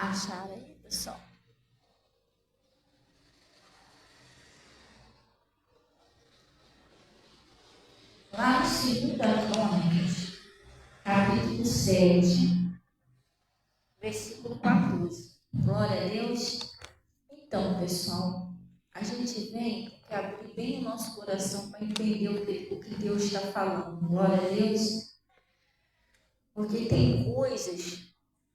Acharam aí, pessoal? Lá no 2 Crônicas, capítulo 7, versículo 14. Glória a Deus. Então, pessoal, a gente tem que abrir bem o nosso coração para entender o que Deus está falando. Glória a Deus. Porque tem coisas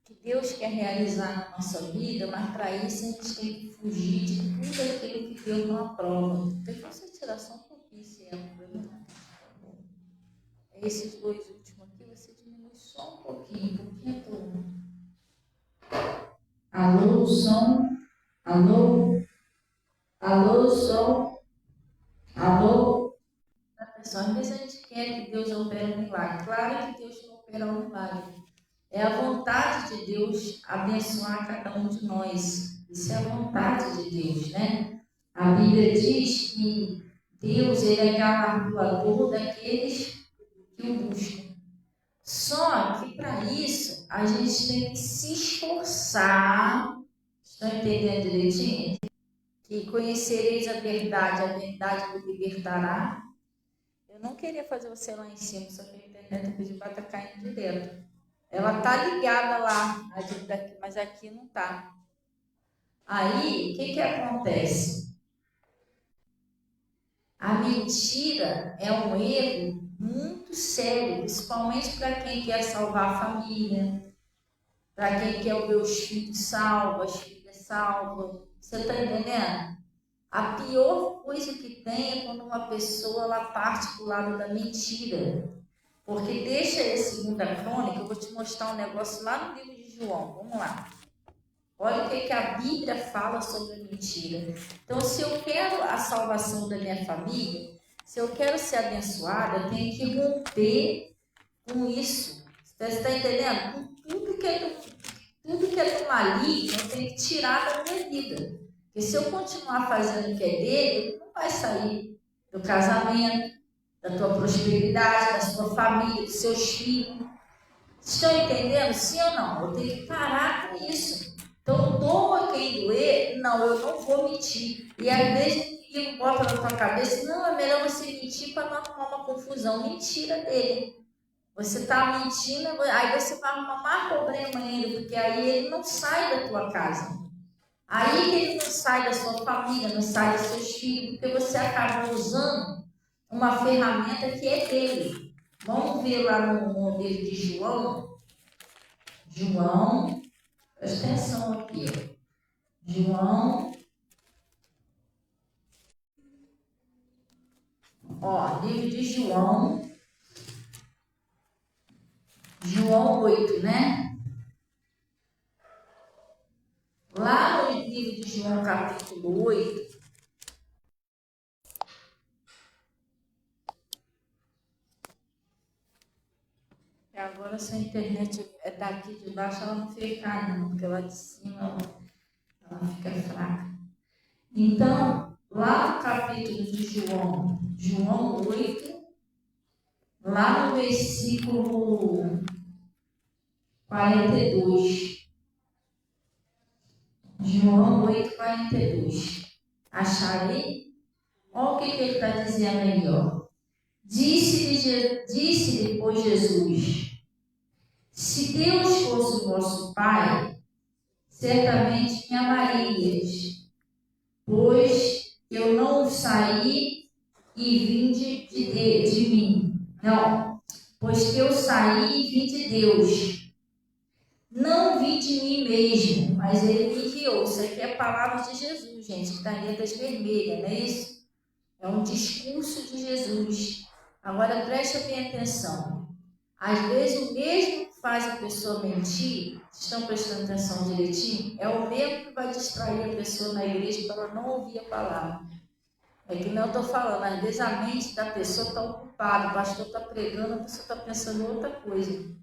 que Deus quer realizar na nossa vida, mas para isso a gente tem que fugir de tudo aquilo que Deus não aprova. Tem que você tirar só um pouquinho esse eco para mim. Esses dois últimos aqui, você diminui só um pouquinho todo. Alô, som? Alô? Alô, som? Alô? Pessoal, às vezes a gente quer que Deus opere um milagre. Claro que Deus não opera um milagre. É a vontade de Deus abençoar cada um de nós. Isso é a vontade de Deus, né? A Bíblia diz que Deus ele é galardoador daqueles que o buscam. Só que para isso a gente tem que se esforçar. Estão entendendo direitinho? Que conhecereis a verdade vos libertará. Eu não queria fazer você lá em cima, só que a internet pediu para estar caindo direto. Ela tá ligada lá, mas aqui não tá. Aí, o que acontece? A mentira é um erro muito sério, principalmente para quem quer salvar a família, para quem quer ver os filhos salvos, as filhas salvas. Você está entendendo? A pior coisa que tem é quando uma pessoa ela parte para o lado da mentira. Porque deixa esse 2 Crônica, eu vou te mostrar um negócio lá no livro de João. Vamos lá. Olha o que a Bíblia fala sobre a mentira. Então, se eu quero a salvação da minha família, se eu quero ser abençoada, eu tenho que romper com isso. Você está entendendo? Com tudo que é do maligno, eu tenho que tirar da minha vida. Porque se eu continuar fazendo o que é dele, ele não vai sair do casamento, da tua prosperidade, da sua família, dos seus filhos. Estão entendendo? Sim ou não? Eu tenho que parar com isso. Então, doa quem doer, não, eu não vou mentir. E às vezes o inimigo bota na tua cabeça, não, é melhor você mentir para não arrumar uma confusão. Mentira dele. Você está mentindo, aí você vai arrumar mais problema ainda, porque aí ele não sai da tua casa. Aí que ele não sai da sua família, não sai dos seus filhos, porque você acabou usando uma ferramenta que é dele. Vamos ver lá no livro de João. João, presta atenção aqui. João, livro de João. João 8, né? Lá no livro de João, capítulo 8. E agora, se a internet é daqui de baixo, ela não fica caindo, porque lá de cima ela fica fraca. Então, lá no capítulo de João, João 8, lá no versículo 42. João 8, 42. Acharei? Olha o que ele está dizendo aí, ó. Disse-lhe, pois, Jesus: se Deus fosse o vosso Pai, certamente me amarias, pois eu não saí e vim de mim. Não, pois que eu saí e vim de Deus. Não vim de mim mesmo, mas ele me enviou. Isso aqui é a palavra de Jesus, gente, que está em letras vermelhas, não é isso? É um discurso de Jesus. Agora preste bem atenção. Às vezes o mesmo que faz a pessoa mentir, estão prestando atenção direitinho, é o mesmo que vai distrair a pessoa na igreja para ela não ouvir a palavra. É que não eu estou falando, às vezes a mente da pessoa está ocupada, o pastor está pregando, a pessoa está pensando em outra coisa.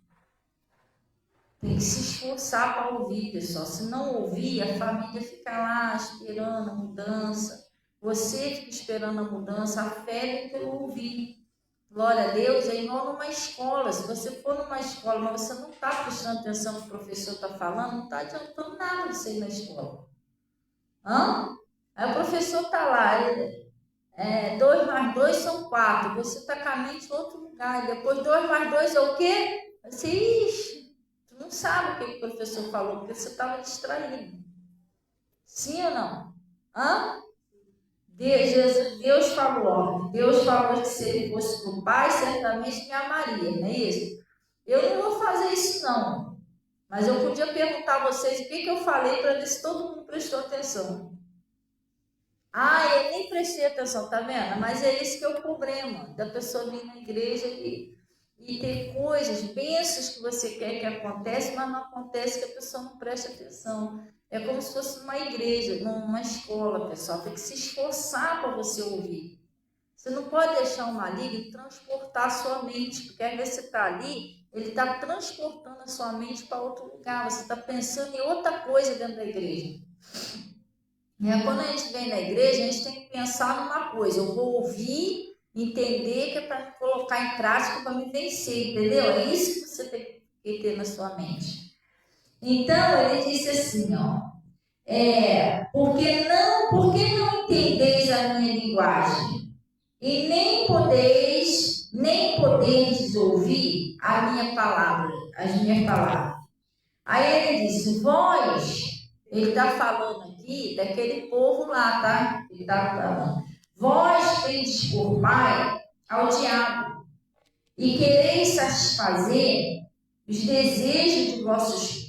Tem que se esforçar para ouvir, pessoal. Se não ouvir, a família fica lá esperando a mudança. Você fica esperando a mudança, a fé vem pelo ouvir. Glória a Deus, é igual numa escola. Se você for numa escola, mas você não está prestando atenção no que o professor está falando, não está adiantando nada você ir na escola. Hã? Aí o professor está lá, 2 mais 2 são 4, você está com a mente em outro lugar, e depois 2 mais 2 é o quê? Você, ixi, tu não sabe o que o professor falou, porque você estava distraído. Sim ou não? Hã? Deus falou que se ele fosse do Pai, certamente me amaria, não é isso? Eu não vou fazer isso não, mas eu podia perguntar a vocês o que eu falei para ver se todo mundo prestou atenção. Eu nem prestei atenção, tá vendo? Mas é esse que é o problema da pessoa vir na igreja e ter coisas, bênçãos que você quer que aconteça, mas não acontece, que a pessoa não presta atenção. É como se fosse numa igreja, numa escola, pessoal. Tem que se esforçar para você ouvir. Você não pode deixar o maligno transportar a sua mente, porque às vezes você está ali, ele está transportando a sua mente para outro lugar. Você está pensando em outra coisa dentro da igreja. Quando a gente vem na igreja, a gente tem que pensar numa coisa. Eu vou ouvir, entender, que é para me colocar em prática, para me vencer, entendeu? É isso que você tem que ter na sua mente. Então, ele disse assim, porque não entendeis a minha linguagem, e nem podeis ouvir a minha palavra, as minhas palavras. Aí ele disse, ele está falando aqui daquele povo lá, tá? Ele está falando, vós tendes por pai ao diabo, e quereis satisfazer os desejos de vosso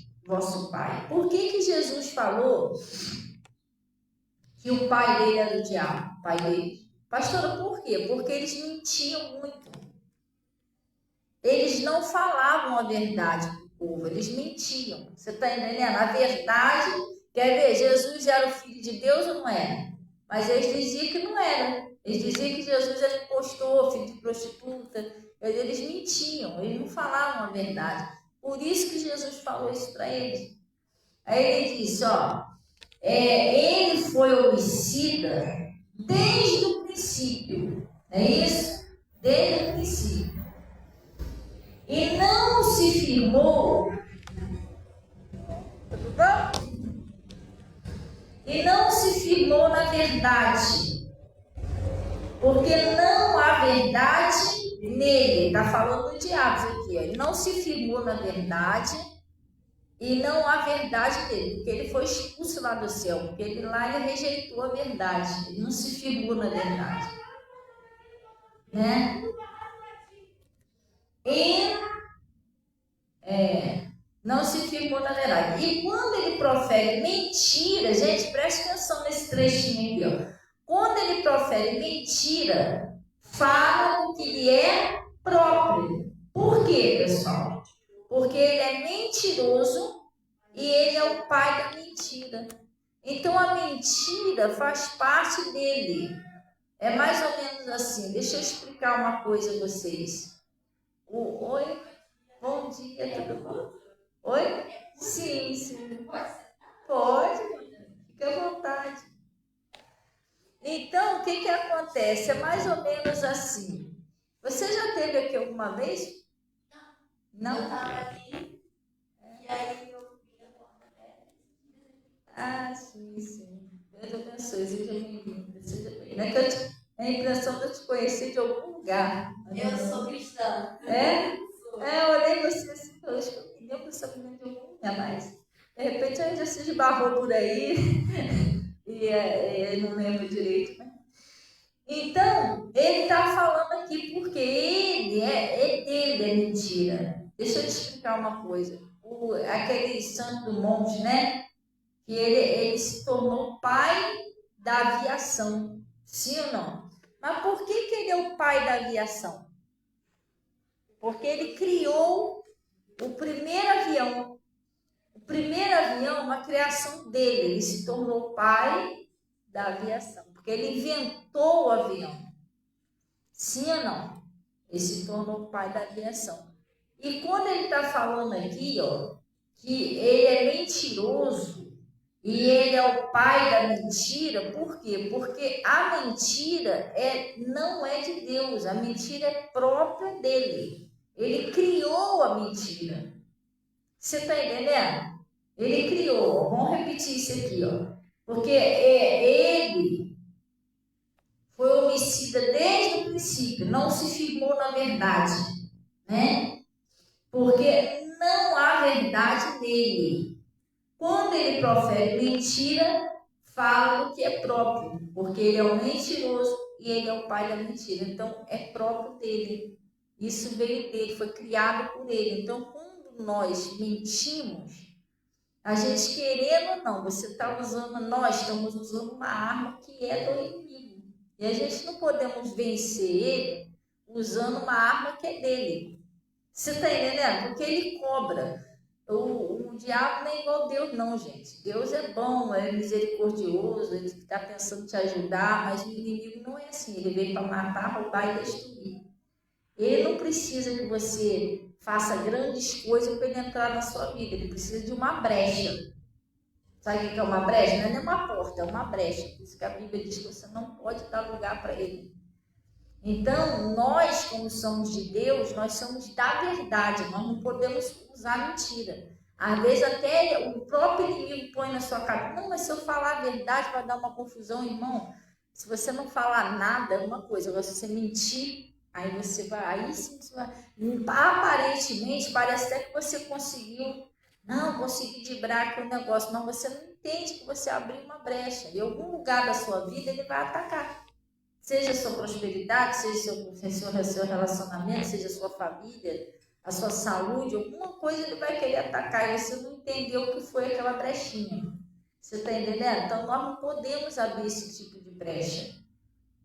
pai. Por que Jesus falou que o pai dele era o diabo, o pai dele? Pastora, por quê? Porque eles mentiam muito. Eles não falavam a verdade para o povo, eles mentiam. Você está entendendo? A verdade, quer ver, Jesus era o filho de Deus ou não era? Mas eles diziam que não era. Eles diziam que Jesus era impostor, filho de prostituta. Eles mentiam, eles não falavam a verdade. Por isso que Jesus falou isso para eles. Aí ele disse, ele foi homicida desde o princípio. É isso? Desde o princípio. E não se firmou. Tudo bom? E não se firmou na verdade. Porque não há verdade nele. Está falando do diabo aqui. Ele não se firmou na verdade. E não há verdade nele, porque ele foi expulso lá do céu, porque ele rejeitou a verdade, ele não se firmou na verdade, né? E não se firmou na verdade. E quando ele profere mentira, gente, preste atenção nesse trechinho aqui, Quando ele profere mentira, fala o que lhe é próprio. Por quê, pessoal? Porque ele é mentiroso e ele é o pai da mentira. Então a mentira faz parte dele. É mais ou menos assim. Deixa eu explicar uma coisa a vocês. Oi, bom dia, tudo bom? Oi? Sim. Pode, fica à vontade. Então, o que acontece? É mais ou menos assim. Você já teve aqui alguma vez? Não? Eu estava aqui, e aí eu vi a porta aberta. Sim. Deus abençoe, seja bem-vinda, seja bem-vinda. A impressão de eu te conhecer de algum lugar. Eu sou cristã. Eu olhei você assim, eu acho que eu me lembro dessa menina de algum lugar, mas de repente a gente já se esbarrou por aí e não lembro direito, né? Então, ele está falando aqui porque ele é mentira. Deixa eu te explicar uma coisa. Aquele santo do monte, né? Que ele se tornou pai da aviação. Sim ou não? Mas por que ele é o pai da aviação? Porque ele criou o primeiro avião. O primeiro avião é uma criação dele. Ele se tornou pai da aviação. Porque ele inventou o avião. Sim ou não? Ele se tornou pai da aviação. E quando ele está falando aqui, que ele é mentiroso E ele é o pai da mentira. Por quê? Porque a mentira não é de Deus, a mentira é própria dele. Ele criou a mentira. Você está entendendo? Ele criou. Vamos repetir isso aqui, ó. Porque ele foi homicida desde o princípio, não se firmou na verdade, né? Porque não há verdade nele. Quando ele profere mentira, fala do que é próprio, porque ele é um mentiroso e ele é o pai da mentira. Então, é próprio dele. Isso veio dele, foi criado por ele. Então, quando nós mentimos, a gente querendo ou não, nós estamos usando uma arma que é do inimigo. E a gente não podemos vencer ele usando uma arma que é dele. Você está entendendo? Porque ele cobra. O diabo não é igual a Deus, não, gente. Deus é bom, é misericordioso, ele está pensando em te ajudar, mas o inimigo não é assim. Ele veio para matar, roubar e destruir. Ele não precisa que você faça grandes coisas para ele entrar na sua vida. Ele precisa de uma brecha. Sabe o que é uma brecha? Não é nem uma porta, é uma brecha. Por isso que a Bíblia diz que você não pode dar lugar para ele. Então, nós, como somos de Deus, nós somos da verdade, nós não podemos usar mentira. Às vezes até o próprio inimigo põe na sua cabeça, não, mas se eu falar a verdade vai dar uma confusão, irmão. Se você não falar nada, é uma coisa, agora se você mentir, aí sim você vai. Aparentemente, parece até que você conseguiu, não, consegui driblar aqui o negócio, mas você não entende que você abriu uma brecha. Em algum lugar da sua vida ele vai atacar. Seja a sua prosperidade, seja o seu relacionamento, seja a sua família, a sua saúde, alguma coisa ele vai querer atacar e você não entendeu o que foi aquela brechinha. Você está entendendo? Então nós não podemos abrir esse tipo de brecha.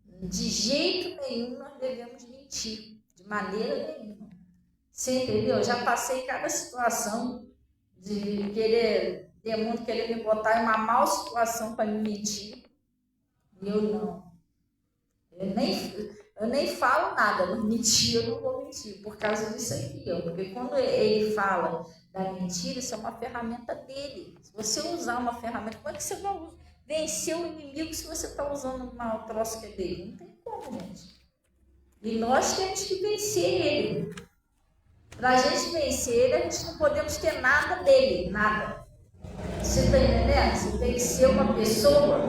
De jeito nenhum nós devemos mentir, de maneira nenhuma. Você entendeu? Eu já passei cada situação de querer, demônio querer me botar em uma mal situação para me mentir. E eu não. Eu nem falo nada, mas mentir eu não vou mentir, por causa disso aqui, ó. Porque quando ele fala da mentira, isso é uma ferramenta dele. Se você usar uma ferramenta, como é que você vai vencer o inimigo se você está usando uma troço que é dele? Não tem como, gente. E nós temos que vencer ele. Para a gente vencer ele, a gente não podemos ter nada dele, nada. Você está entendendo? Você tem que ser uma pessoa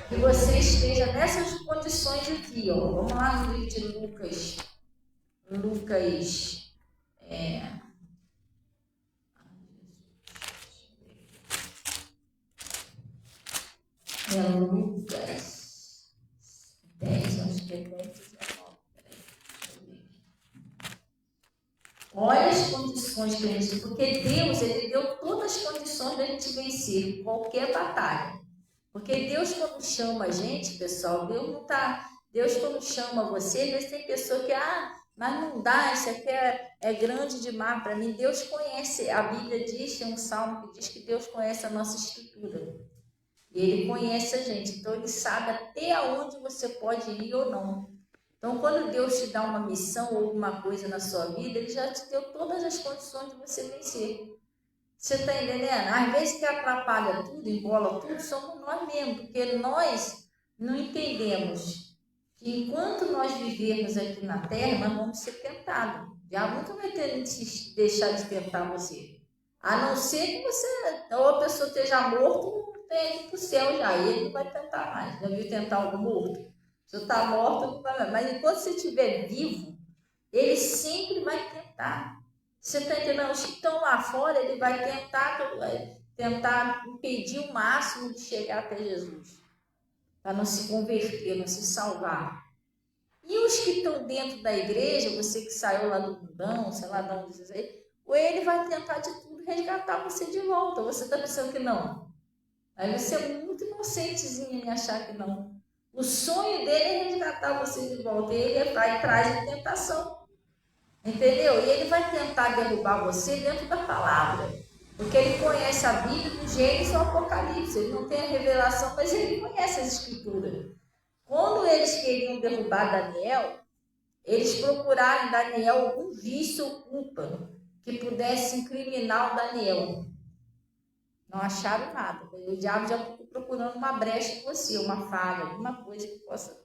que você esteja nessas condições aqui, ó. Vamos lá no livro de Lucas. Lucas. Lucas 10, acho que é 10, 19. Olha as condições que a gente. Porque Deus, ele deu todas as condições da gente vencer qualquer batalha. Porque Deus, quando chama a gente, pessoal, Deus não tá. Deus, quando chama você, às vezes tem pessoa que, mas não dá, isso aqui é grande demais para mim. Deus conhece, a Bíblia diz, tem um salmo que diz que Deus conhece a nossa estrutura. E ele conhece a gente, então ele sabe até aonde você pode ir ou não. Então, quando Deus te dá uma missão ou alguma coisa na sua vida, ele já te deu todas as condições de você vencer. Você está entendendo? Às vezes que atrapalha tudo, embola tudo, somos nós mesmos, porque nós não entendemos que enquanto nós vivermos aqui na Terra, nós vamos ser tentados. O diabo nunca vai deixar de tentar você. A não ser que você, ou a pessoa esteja morto, tenha ido para o céu já, e ele não vai tentar mais. Já viu tentar algum morto? Se você está morto, não vai mais. Mas enquanto você estiver vivo, ele sempre vai tentar. Você está entendendo? Os que estão lá fora, ele vai tentar impedir o máximo de chegar até Jesus, para não se converter, não se salvar. E os que estão dentro da igreja, você que saiu lá do mundão, sei lá de onde vocês aí, ou ele vai tentar de tudo resgatar você de volta. Você está pensando que não? Aí você é muito inocentezinha em achar que não. O sonho dele é resgatar você de volta. E ele vai e traz a tentação. Entendeu? E ele vai tentar derrubar você dentro da palavra. Porque ele conhece a Bíblia do Gênesis ao Apocalipse. Ele não tem a revelação, mas ele conhece as Escrituras. Quando eles queriam derrubar Daniel, eles procuraram em Daniel algum vício ou culpa que pudesse incriminar o Daniel. Não acharam nada. O diabo já ficou procurando uma brecha em você, uma falha, alguma coisa que possa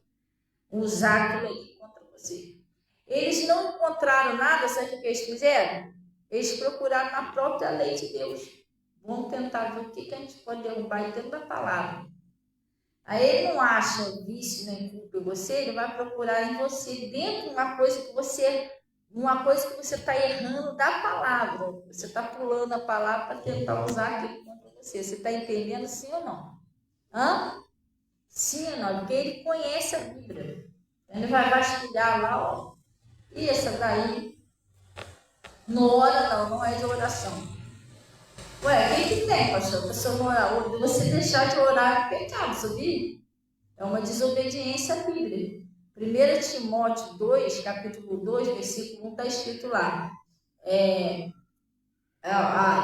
usar aquilo ali contra você. Eles não encontraram nada, sabe o que eles fizeram? Eles procuraram na própria lei de Deus. Vamos tentar ver o que a gente pode derrubar dentro da palavra. Aí ele não acha vício nem culpa em você, ele vai procurar em você, dentro de uma coisa que você está errando da palavra. Você está pulando a palavra para tentar usar aquilo contra você. Você está entendendo sim ou não? Hã? Sim ou não? Porque ele conhece a Bíblia. Ele vai vasculhar lá, ó. E essa daí não ora não é de oração. Ué, o que tem, pastor? Você não orar, você deixar de orar é pecado, sabia? É uma desobediência à Bíblia. 1 Timóteo 2, capítulo 2, versículo 1, está escrito lá.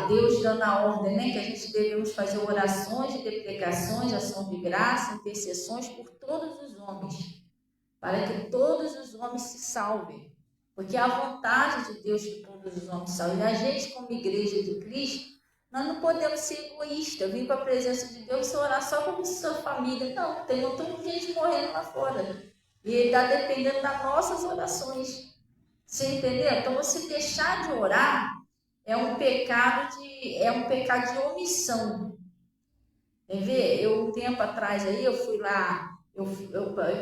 Deus dando a ordem, né, que a gente devemos fazer orações e deprecações, ação de graça, intercessões por todos os homens, para que todos os homens se salvem. Porque é a vontade de Deus que todos os homens salvem. E a gente, como igreja de Cristo, nós não podemos ser egoístas, vir para a presença de Deus e orar só para sua família. Não, tem um montão de gente morrendo lá fora. E ele está dependendo das nossas orações. Você entendeu? Então, você deixar de orar é um pecado de omissão. Quer ver? Um tempo atrás aí, eu fui lá, eu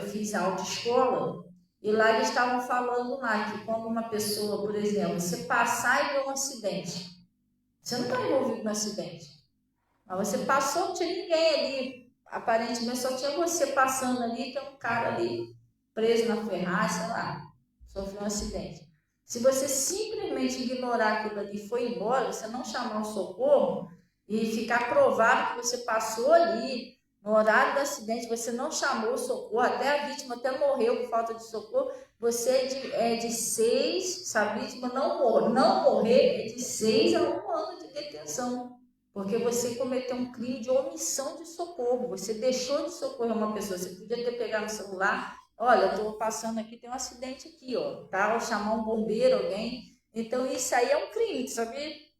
fiz a autoescola, e lá eles estavam falando lá que quando uma pessoa, por exemplo, você passar e ver um acidente, você não está envolvido no acidente, mas você passou, não tinha ninguém ali, aparentemente só tinha você passando ali, tem um cara ali preso na Ferrari, sei lá, sofreu um acidente. Se você simplesmente ignorar aquilo ali e foi embora, você não chamar o socorro e ficar provado que você passou ali no horário do acidente, você não chamou o socorro, até a vítima até morreu por falta de socorro, você é de 6, se a vítima não morrer, é de 6 a 1 ano de detenção. Porque você cometeu um crime de omissão de socorro, você deixou de socorrer uma pessoa, você podia ter pegado no celular. Olha, eu estou passando aqui, tem um acidente aqui, ó, tá? Ou chamar um bombeiro, alguém. Então, isso aí é um crime, sabe?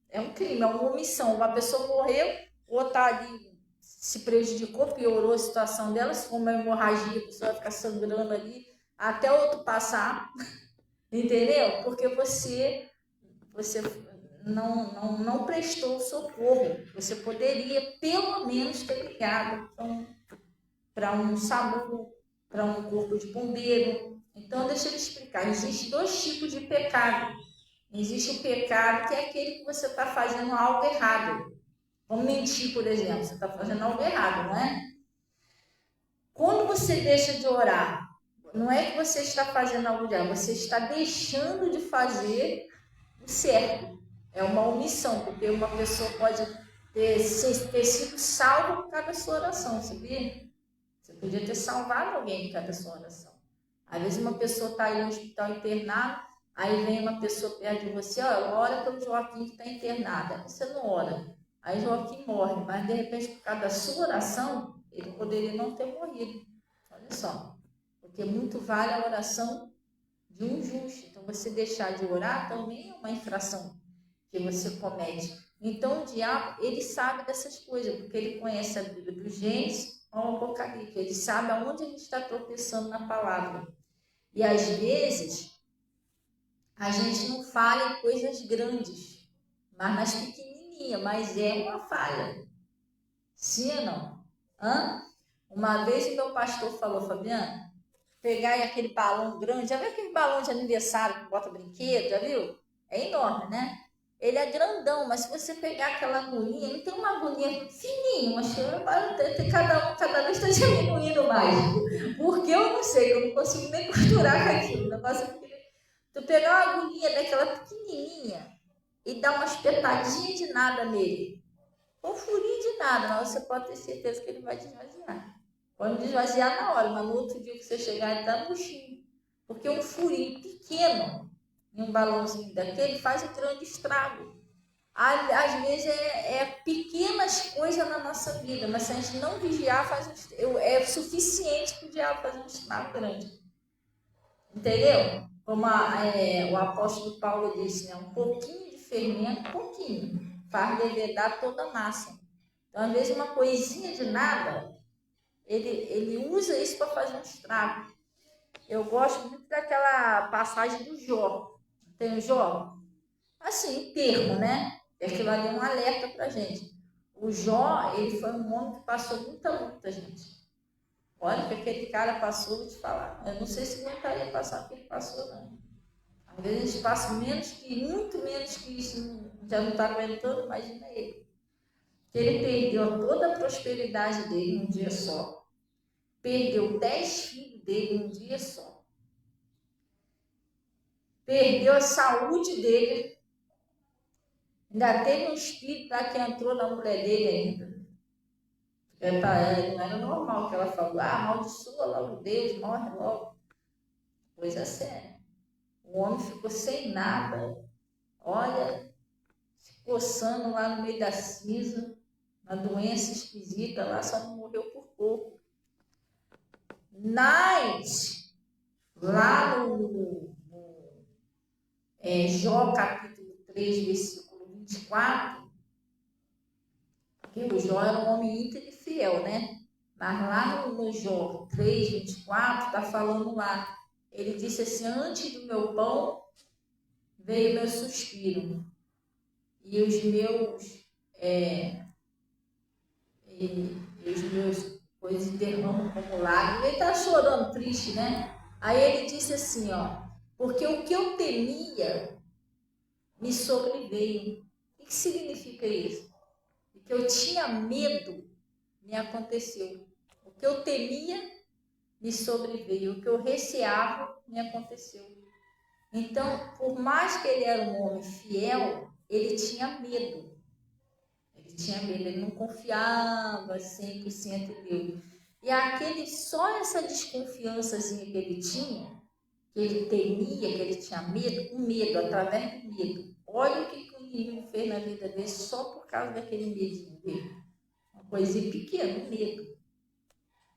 É um crime, é uma omissão. Uma pessoa morreu, ou tá ali, se prejudicou, piorou a situação dela, se for uma hemorragia, a pessoa vai ficar sangrando ali, até outro passar, entendeu? Porque você não prestou socorro. Você poderia, pelo menos, ter ligado para um SAMU, para um corpo de bombeiro. Então, deixa eu te explicar. Existem 2 tipos de pecado. Existe o pecado que é aquele que você está fazendo algo errado. Como mentir, por exemplo. Você está fazendo algo errado, não é? Quando você deixa de orar, não é que você está fazendo algo errado, você está deixando de fazer o certo. É uma omissão, porque uma pessoa pode ter sido salva por causa da sua oração, sabia? Você podia ter salvado alguém por causa da sua oração. Às vezes uma pessoa está aí no hospital internado, aí vem uma pessoa perto de você, ó, ora pelo Joaquim que está internado. Aí você não ora. Aí Joaquim morre, mas de repente por causa da sua oração, ele poderia não ter morrido. Olha só. Porque muito vale a oração de um justo. Então, você deixar de orar também é uma infração que você comete. Então, o diabo, ele sabe dessas coisas, porque ele conhece a Bíblia do Gênesis ao Apocalipse. Ele sabe aonde ele está tropeçando na palavra. E, às vezes, a gente não falha em coisas grandes, mas nas pequenininhas, mas é uma falha. Sim ou não? Uma vez o meu pastor falou, Fabiana, pegar aquele balão grande, já viu aquele balão de aniversário que bota brinquedo, já viu? É enorme, né? Ele é grandão, mas se você pegar aquela agulhinha, não tem uma agulhinha fininha, mas cada vez está diminuindo mais. Porque eu não sei, eu não consigo nem costurar com aquilo. O negócio é porque tu pegar uma agulhinha daquela pequenininha e dar uma espetadinha de nada nele, ou furinho de nada, mas você pode ter certeza que ele vai desvaziar. Pode desvaziar na hora, mas no outro dia que você chegar, ele está murchinho. Porque um furinho pequeno em um balãozinho daquele faz um grande estrago. Às vezes pequenas coisas na nossa vida, mas se a gente não vigiar, é suficiente para o diabo fazer um estrago grande. Entendeu? Como o apóstolo Paulo disse, né? Um pouquinho de fermento, faz levedar toda a massa. Então, às vezes, uma coisinha de nada, ele usa isso para fazer um estrago. Eu gosto muito daquela passagem do Jó. Tem o Jó? Assim, em termo, né? Aquilo ali é um alerta para a gente. O Jó, ele foi um homem que passou muita luta, gente. Olha o que aquele cara passou, vou te falar. Eu não sei se aguentaria passar o que ele passou, não. Às vezes a gente passa muito menos que isso, já não está aguentando, imagina ele. Ele perdeu toda a prosperidade dele num dia só. Perdeu 10 filhos dele num dia só. Perdeu a saúde dele. Ainda teve um espírito lá que entrou na mulher dele ainda. Não era normal que ela falou, amaldiçoa logo Deus, morre logo. Coisa séria. O homem ficou sem nada. Olha, se coçando lá no meio da cinza, uma doença esquisita lá, só não morreu por pouco. Mas, lá no Jó capítulo 3, versículo 24, porque o Jó era um homem íntegro e fiel, né? Mas lá no Jó 3, 24, está falando lá, ele disse assim, antes do meu pão veio meu suspiro, e os meus coisas derramam como lágrimas. Ele está chorando, triste, né? Aí ele disse assim, porque o que eu temia me sobreveio. O que significa isso? O que eu tinha medo me aconteceu. O que eu temia me sobreveio. O que eu receava me aconteceu. Então, por mais que ele era um homem fiel, ele tinha medo. Ele não confiava 100% em Deus. E só essa desconfiançazinha que ele tinha, que ele temia, que ele tinha medo, o medo, através do medo. Olha o que o inimigo fez na vida dele só por causa daquele medinho dele. Uma coisinha pequena, um medo.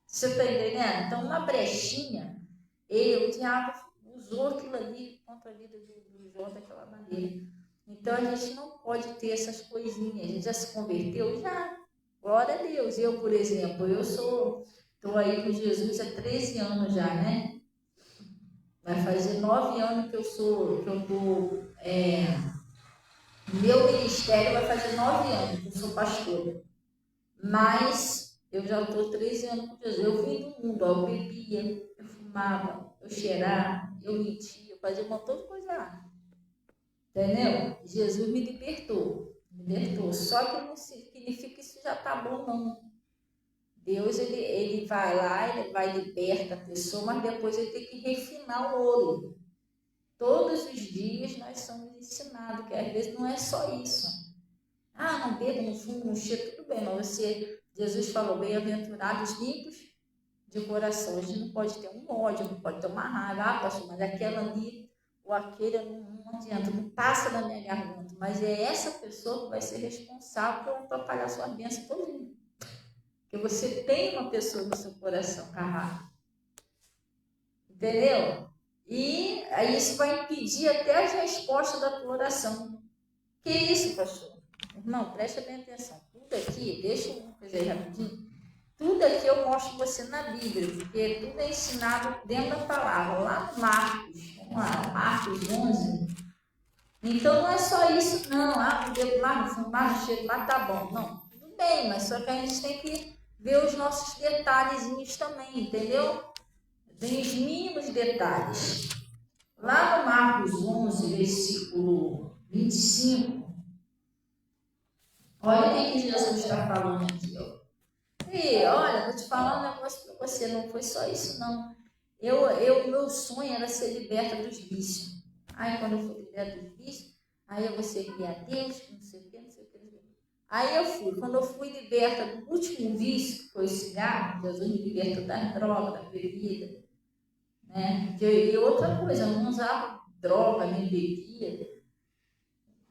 Você está entendendo? Então, uma brechinha, o diabo usou aquilo ali contra a vida do Jó daquela maneira. Então, a gente não pode ter essas coisinhas. A gente já se converteu? Já. Glória a Deus. Eu, por exemplo, estou aí com Jesus há 13 anos já, né? Vai fazer 9 anos que eu estou... Meu ministério vai fazer 9 anos que eu sou pastora. Mas eu já estou 13 anos com Jesus. Eu vim do mundo, eu bebia, eu fumava, eu cheirava, eu mentia, eu fazia um montão de coisa lá. Entendeu? Jesus me libertou. Só que não significa que isso já está bom, não. Deus, ele vai lá, ele vai libertar a pessoa, mas depois ele tem que refinar o ouro. Todos os dias nós somos ensinados, que às vezes não é só isso. Não bebo, não fumo, não cheiro, tudo bem, mas Jesus falou, bem-aventurados limpos de coração. A gente não pode ter um ódio, não pode ter uma raiva, pastor, mas aquela ali ou aquele não adianta, não passa da minha garganta. Mas é essa pessoa que vai ser responsável por atrapalhar a sua bênção todinha. Porque você tem uma pessoa no seu coração, carrado. Entendeu? E aí isso vai impedir até as respostas da tua oração. Que isso, pastor? Irmão, presta bem atenção. Tudo aqui, deixa eu fazer rapidinho. Tudo aqui eu mostro você na Bíblia, porque tudo é ensinado dentro da palavra, lá no Marcos. Vamos lá, Marcos 11. Então não é só isso, não. O dedo lá no fundo, lá no cheiro, lá tá bom. Não, tudo bem, mas só que a gente tem que ver os nossos detalhezinhos também, entendeu? Tem os mínimos detalhes. Lá no Marcos 11, versículo 25, olha o que Jesus está falando aqui, E olha, vou te falar um negócio para você, não foi só isso, não. Meu sonho era ser liberta dos vícios. Aí quando eu fui liberta dos vícios, aí eu vou servir a Deus, não sei o que, não sei o que. Aí eu fui, quando eu fui liberta do último vício, que foi o cigarro, Jesus me libertou da droga, da bebida, né? E outra coisa, eu não usava droga, nem bebia,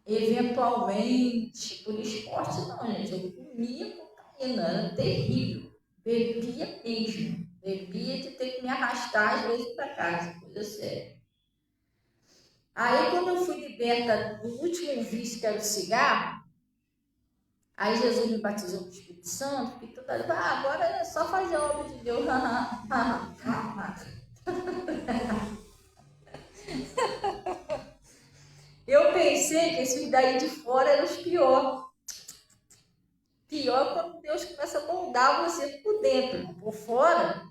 eventualmente, por esporte não, gente, eu comia cocaína, era terrível, bebia mesmo, bebia de ter que me arrastar às vezes para casa, coisa séria. Aí quando eu fui liberta do último vício, que era o cigarro, Aí Jesus me batizou com o Espírito Santo, e toda agora é só fazer a obra de Deus. Eu pensei que esses daí de fora eram os piores. Pior quando Deus começa a moldar você por dentro, por fora.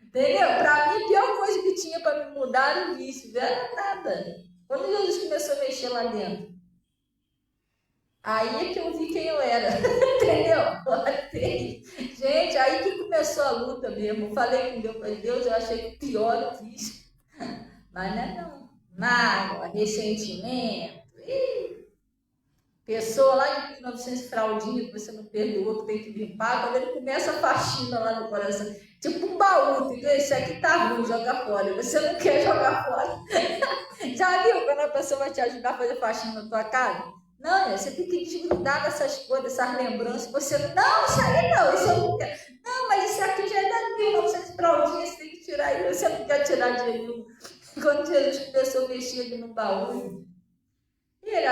Entendeu? Para mim, a pior coisa que tinha para me mudar era o vício, não era nada. Quando Jesus começou a mexer lá dentro, aí é que eu vi quem eu era. Entendeu? Gente, aí que começou a luta mesmo. Eu falei com Deus, falei, Deus, eu achei que o pior era o vício. Mas não é não. Mágoa, ressentimento. Pessoa lá de 1900 fraldinha que você não perdoou, que tem que limpar, quando ele começa a faxina lá no coração, tipo um baú, entendeu? Isso aqui tá ruim, joga fora. Você não quer jogar fora. Já viu quando a pessoa vai te ajudar a fazer faxina na tua casa? Não, você tem que desgrudar dessas coisas, dessas lembranças. Você não, isso aí não, isso eu não quero. Não, mas isso aqui já é da 1900 fraldinha, você tem que tirar ele. Você não quer tirar de nenhum. Quando Jesus começou a mexer ali no baú, e ele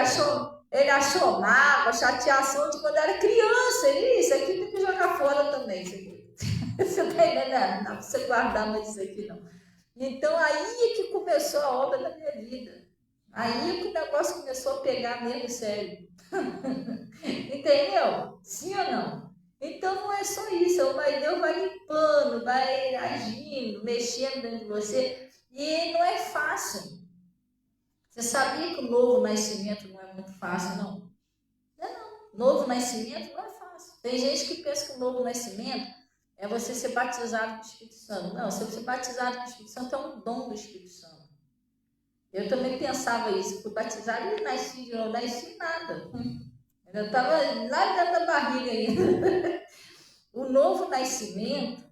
achou mágoa, chateação de quando era criança. Isso aqui tem que jogar fora também. Isso aqui. Você está entendendo? Não dá para você guardar mais isso aqui, não. Então, aí é que começou a obra da minha vida. Aí é que o negócio começou a pegar mesmo sério. Entendeu? Sim ou não? Então, não é só isso. Deus vai limpando, vai agindo, mexendo dentro de você. E não é fácil. Você sabia que o novo nascimento não é muito fácil, não? Não. Novo nascimento não é fácil. Tem gente que pensa que o novo nascimento é você ser batizado com o Espírito Santo. Não, você ser batizado com o Espírito Santo é um dom do Espírito Santo. Eu também pensava isso. Fui batizado e nasci de novo. Nasci nada. Eu estava lá dentro da barriga ainda. O novo nascimento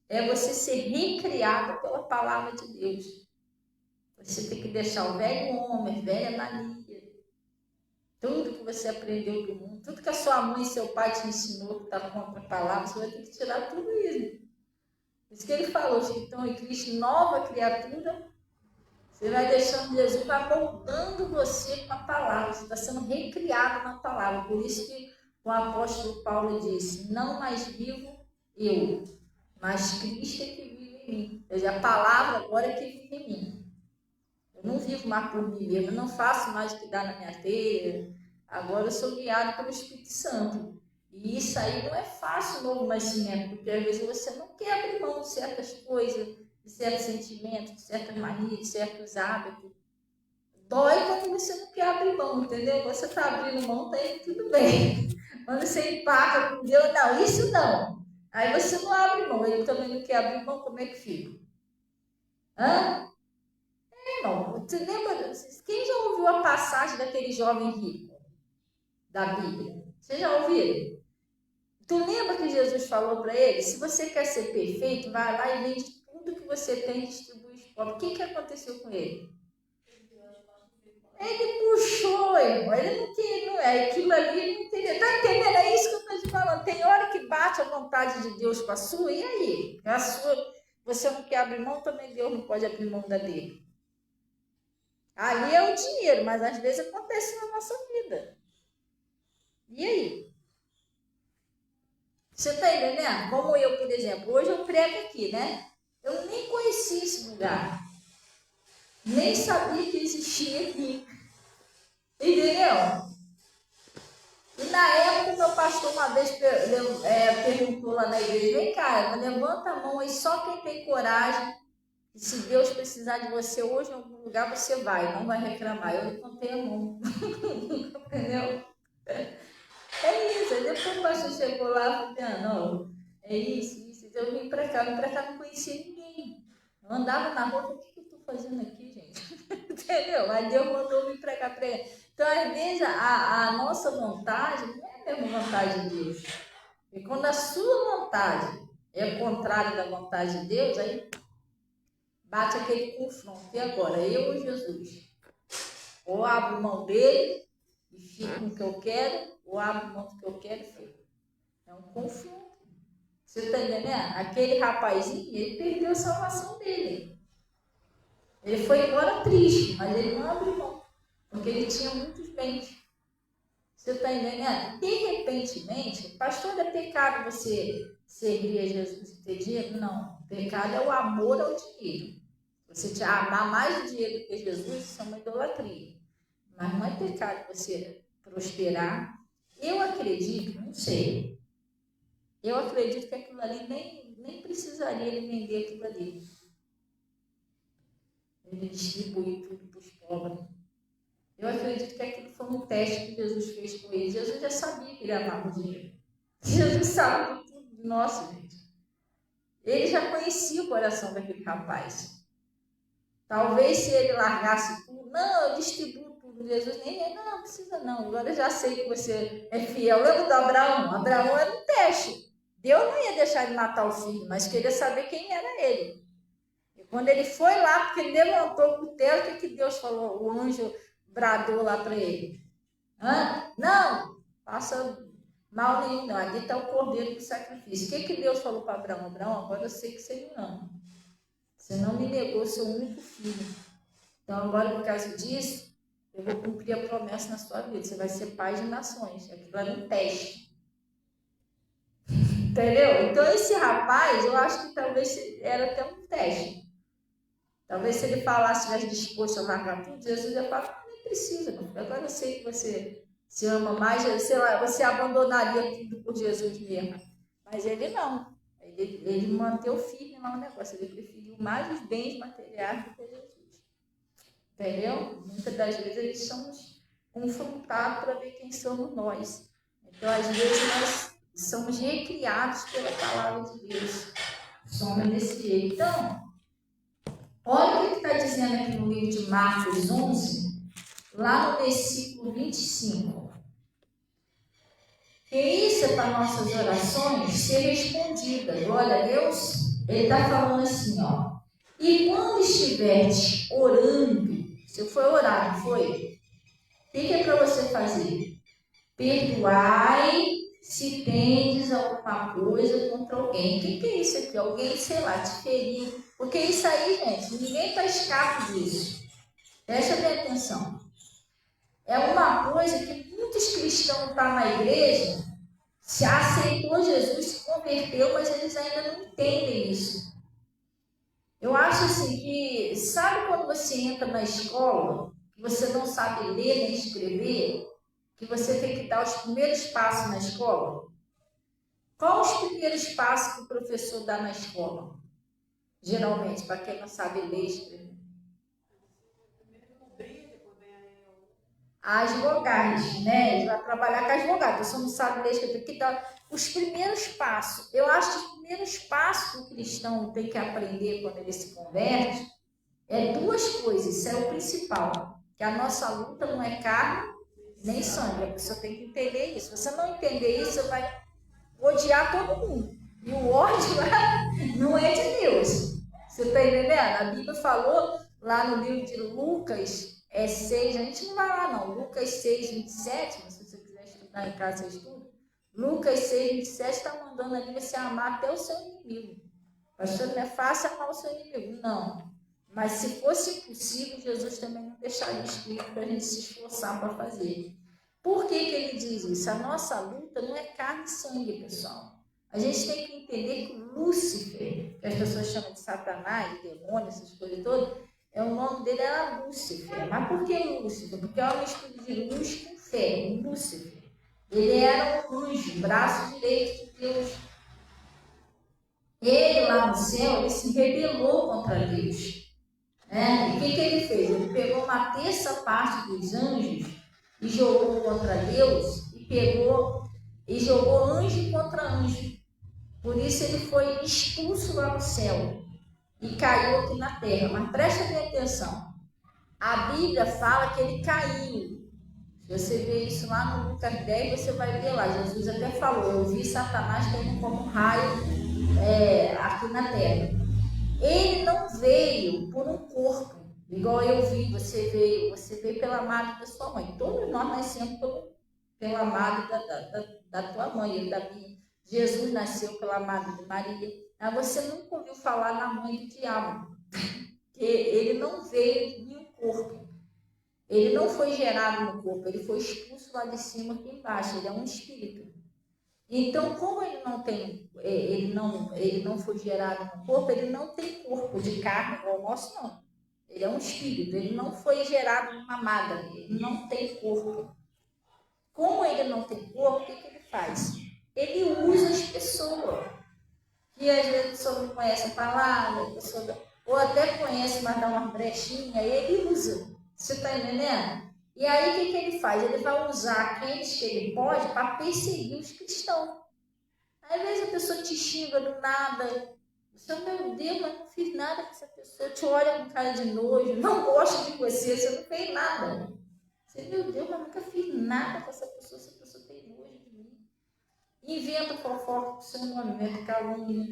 é você ser recriado pela palavra de Deus. Você tem que deixar o velho homem, a velha mania. Tudo que você aprendeu do mundo, tudo que a sua mãe e seu pai te ensinou, que está contra a palavra, você vai ter que tirar tudo isso. Isso que ele falou, que estão em Cristo, nova criatura. Você vai deixando Jesus, vai moldando você com a palavra. Você está sendo recriado na palavra. Por isso que o apóstolo Paulo disse, não mais vivo eu, mas Cristo é que vive em mim. Ou seja, a palavra agora é que vive em mim. Eu não vivo mais por mim mesmo, eu não faço mais o que dá na minha telha. Agora eu sou guiado pelo Espírito Santo. E isso aí não é fácil, novo nascimento, porque às vezes você não quer abrir mão de certas coisas, de certos sentimentos, de certas manias, de certos hábitos. Dói quando você não quer abrir mão, entendeu? Quando você está abrindo mão, tá aí tudo bem. Quando você empaca com Deus, não, isso não. Aí você não abre mão, ele também não quer abrir mão, como é que fica? Hã? Irmão, você lembra? Quem já ouviu a passagem daquele jovem rico da Bíblia? Você já ouviu? Tu lembra que Jesus falou para ele? Se você quer ser perfeito, vai lá e vende tudo que você tem e distribui os pobres. O que aconteceu com ele? Ele puxou, irmão. Ele não queria, não é aquilo ali, ele não entendeu. Tá entendendo? É isso que eu estou te falando. Tem hora que bate a vontade de Deus com a sua, e aí? A sua, você não quer abrir mão, também Deus não pode abrir mão da dele. Ali é o dinheiro, mas às vezes acontece na nossa vida. E aí? Você está entendendo? Como eu, por exemplo, hoje eu prego aqui, né? Eu nem conhecia esse lugar. Nem sabia que existia aqui. Entendeu? E na época, meu pastor uma vez perguntou lá na igreja, vem cá, levanta a mão aí, só quem tem coragem. E se Deus precisar de você hoje em algum lugar, você vai, não vai reclamar. Eu levantei a mão. Entendeu? É isso. Aí depois o pastor chegou lá e falou, não, é isso. Eu vim pra cá, não conhecia ninguém. Eu andava na rua, o que eu estou fazendo aqui, gente? Entendeu? Aí Deus mandou vir pra cá. Então, às vezes, a nossa vontade não é a mesma vontade de Deus. E quando a sua vontade é contrária da vontade de Deus, aí bate aquele confronto. E agora, eu ou Jesus? Ou abro mão dele e fico com o que eu quero, ou abro mão do que eu quero e fico. É um confronto. Você está entendendo? Aquele rapazinho, ele perdeu a salvação dele. Ele foi embora triste, mas ele não abriu mão, porque ele tinha muitos bens. Você Você está entendendo? De repentemente, pastor, é pecado você servir a Jesus e ter dinheiro? Não. Pecado é o amor ao dinheiro. Você te amar mais o dinheiro do que Jesus, isso é uma idolatria. Mas não é pecado você prosperar. Eu acredito, não sei. Eu acredito que aquilo ali nem precisaria ele vender aquilo ali. Ele distribui tudo para os pobres. Eu acredito que aquilo foi um teste que Jesus fez com ele. Jesus já sabia que ele amava o dinheiro. Jesus sabe de tudo de nós, gente. Ele já conhecia o coração daquele rapaz. Talvez se ele largasse tudo, não, eu distribuo tudo. Jesus nem, não precisa não, agora eu já sei que você é fiel. Lembra do Abraão? Abraão era um teste. Deus não ia deixar ele matar o filho, mas queria saber quem era ele. E quando ele foi lá, porque ele levantou o cutelo, o que Deus falou? O anjo bradou lá para ele. Não, passa mal nenhum, não. Ali está o cordeiro do sacrifício. O que Deus falou para Abraão? Abraão, agora eu sei que você me ama. Você não me negou seu único filho. Então, agora, por causa disso, eu vou cumprir a promessa na sua vida. Você vai ser pai de nações. Aquilo era um teste. Entendeu? Então, esse rapaz, eu acho que talvez era até um teste. Talvez se ele falasse, estivesse disposto a largar tudo, Jesus ia falar, nem precisa, não. Agora eu sei que você se ama mais, sei lá, você abandonaria tudo por Jesus mesmo. Mas ele não. Ele manteve firme lá o negócio. Ele preferiu mais os bens materiais do que Jesus. Entendeu? Muitas das vezes eles somos confrontados para ver quem somos nós. Então, às vezes, nós somos recriados pela palavra de Deus. Somos desse jeito. Então, olha o que está dizendo aqui no livro de Marcos 11, lá no versículo 25. Que isso é para nossas orações ser respondidas. Glória a Deus. Ele está falando assim, ó. E quando estiveres orando, se for orar, não foi? O que é para você fazer? Perdoai se tendes alguma coisa contra alguém. O que é isso aqui? Alguém, sei lá, te feriu. Porque isso aí, gente, ninguém está escape disso. Presta bem atenção. É uma coisa que muitos cristãos estão na igreja, se aceitou Jesus, se converteu, mas eles ainda não entendem isso. Eu acho assim que, sabe quando você entra na escola, que você não sabe ler nem escrever, que você tem que dar os primeiros passos na escola? Qual os primeiros passos que o professor dá na escola? Geralmente, para quem não sabe ler e escrever. As vogais, né? Ele vai trabalhar com as vogais. Você não sabe ler e escrever. Que dá os primeiros passos. Eu acho que os primeiros passos que o cristão tem que aprender quando ele se converte é duas coisas. Isso é o principal. Que a nossa luta não é carne nem sangue. A pessoa tem que entender isso. Se você não entender isso, você vai odiar todo mundo. E o ódio não é de Deus. Você está entendendo? A Bíblia falou lá no livro de Lucas 6, a gente não vai lá não. Lucas 6, 27, se você quiser estudar em casa, você estuda. Lucas 6, 27 está mandando ali você amar até o seu inimigo. Pastor, não é fácil amar o seu inimigo. Não. Mas se fosse possível, Jesus também não deixaria escrito para a gente se esforçar para fazer. Por que ele diz isso? A nossa luta não é carne e sangue, pessoal. A gente tem que entender que Lúcifer, que as pessoas chamam de Satanás, demônio, essas coisas todas, o nome dele era Lúcifer. Mas por que Lúcifer? Porque é uma mistura de luz com fé, Lúcifer. Ele era um anjo, braço direito de Deus. Ele lá no céu, ele se rebelou contra Deus. E o que ele fez? Ele pegou uma terça parte dos anjos e jogou contra Deus e jogou anjo contra anjo. Por isso ele foi expulso lá do céu e caiu aqui na terra. Mas presta bem atenção. A Bíblia fala que ele caiu. Se você vê isso lá no Lucas 10, você vai ver lá. Jesus até falou, eu vi Satanás caindo como um raio aqui na terra. Ele não veio por um corpo, igual eu vi, você veio pela madre da sua mãe. Todos nós nascemos pela madre da tua mãe, da minha. Jesus nasceu pela madre de Maria. Mas você nunca ouviu falar na mãe do diabo, que ele não veio em um corpo. Ele não foi gerado no corpo, ele foi expulso lá de cima aqui embaixo, ele é um espírito. Então, como ele não foi gerado no corpo, ele não tem corpo de carne igual o nosso, não. Ele é um espírito, ele não foi gerado numa mamada, ele não tem corpo. Como ele não tem corpo, o que ele faz? Ele usa as pessoas. Que às vezes a pessoa não conhece a palavra, ou até conhece, mas dá uma brechinha, ele usa. Você está entendendo? E aí o que ele faz? Ele vai usar aqueles que ele pode para perseguir os cristãos. Às vezes a pessoa te xinga do nada. Você, meu Deus, mas não fiz nada com essa pessoa. Te olha com cara de nojo, não gosta de você não fez nada. Você, meu Deus, mas nunca fiz nada com essa pessoa tem nojo de mim. Inventa fofoca com seu nome, inventa calúnia.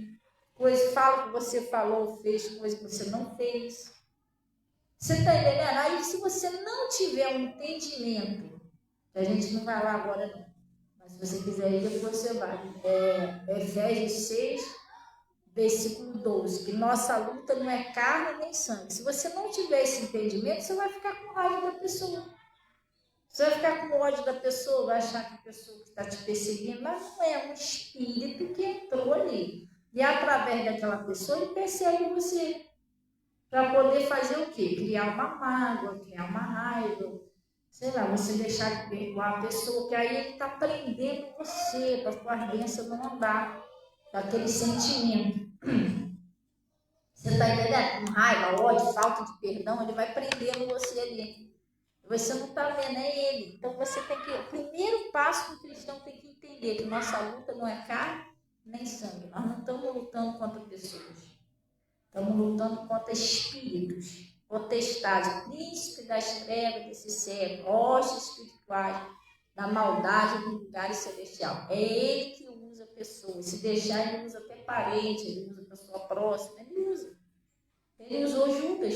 Fala que você falou, fez coisa que você não fez. Você está entendendo? Aí, se você não tiver um entendimento, a gente não vai lá agora, não. Mas se você quiser ir, depois você vai. Efésios 6, versículo 12. Que nossa luta não é carne nem sangue. Se você não tiver esse entendimento, você vai ficar com raiva da pessoa. Você vai ficar com ódio da pessoa, vai achar que a pessoa que está te perseguindo, mas não é um espírito que entrou ali. E através daquela pessoa, ele persegue você. Para poder fazer o quê? Criar uma mágoa, criar uma raiva, sei lá, você deixar de perdoar a pessoa, que aí ele está prendendo você, para a sua doença não andar, daquele sentimento. Você está entendendo? Com raiva, ódio, falta de perdão, ele vai prendendo você ali. Você não está vendo, é ele. Então você tem que. O primeiro passo que o cristão tem que entender que nossa luta não é carne nem sangue. Nós não estamos lutando contra pessoas. Estamos lutando contra espíritos, potestades, príncipe das trevas desse século, hostes espirituais, da maldade dos lugares celestiais. É ele que usa pessoas. Se deixar, ele usa até parente, ele usa pessoa próxima, ele usa. Ele usou Judas.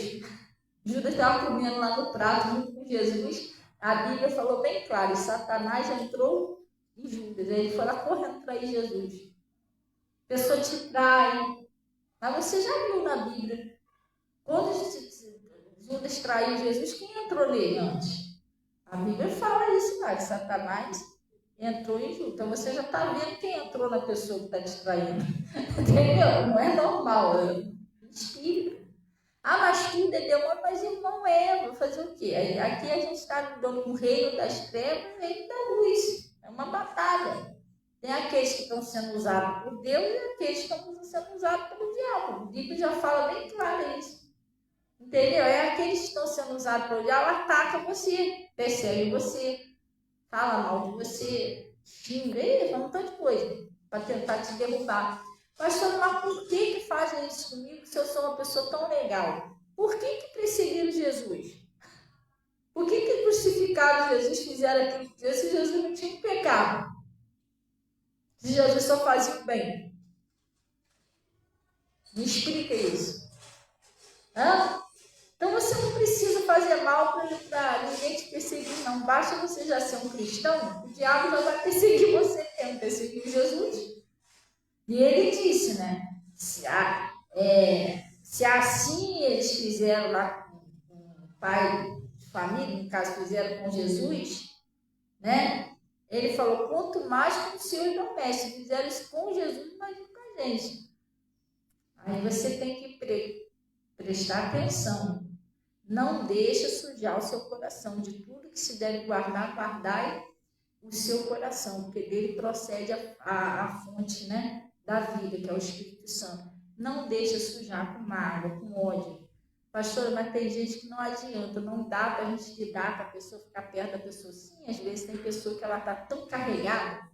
Judas estava comendo lá no prato junto com Jesus. A Bíblia falou bem claro, e Satanás entrou em Judas. Ele foi lá correndo trair Jesus. A pessoa te trai. Mas você já viu na Bíblia, quando Judas traiu Jesus, quem entrou nele antes? A Bíblia fala isso lá, que Satanás entrou em Judas. Então você já está vendo quem entrou na pessoa que está te traindo. Entendeu? Não é normal, é espírito. Ah, mas tudo é demônio, mas ele não é. Vou fazer o quê? Aqui a gente está dando um reino das trevas e um reino da luz. É uma batalha. Tem aqueles que estão sendo usados por Deus e aqueles que estão sendo usados pelo diabo. A Bíblia já fala bem claro isso. Entendeu? É aqueles que estão sendo usados pelo diabo, ataca você, persegue você, fala mal de você, xinga, fala um tanto de coisa para tentar te derrubar. Pastor, mas por que fazem isso comigo se eu sou uma pessoa tão legal? Por que perseguiram Jesus? Por que crucificaram Jesus, fizeram aquilo que Deus, se Jesus não tinha um pecado? Se Jesus só fazia o bem. Me explica isso. Hã? Então você não precisa fazer mal para ninguém te perseguir, não. Basta você já ser um cristão, o diabo já vai perseguir você mesmo, perseguiu Jesus. E ele disse, né? Se assim eles fizeram lá com o pai de família, no caso fizeram com Jesus, né? Ele falou, quanto mais com os seus domésticos, fizeram isso com Jesus, imagina com a gente. Aí você tem que prestar atenção. Não deixa sujar o seu coração. De tudo que se deve guardar, guardai o seu coração, porque dele procede a fonte, né, da vida, que é o Espírito Santo. Não deixa sujar com mágoa, com ódio. Pastor, mas tem gente que não adianta, não dá para a gente lidar com a pessoa, ficar perto da pessoa. Sim, às vezes tem pessoa que ela está tão carregada,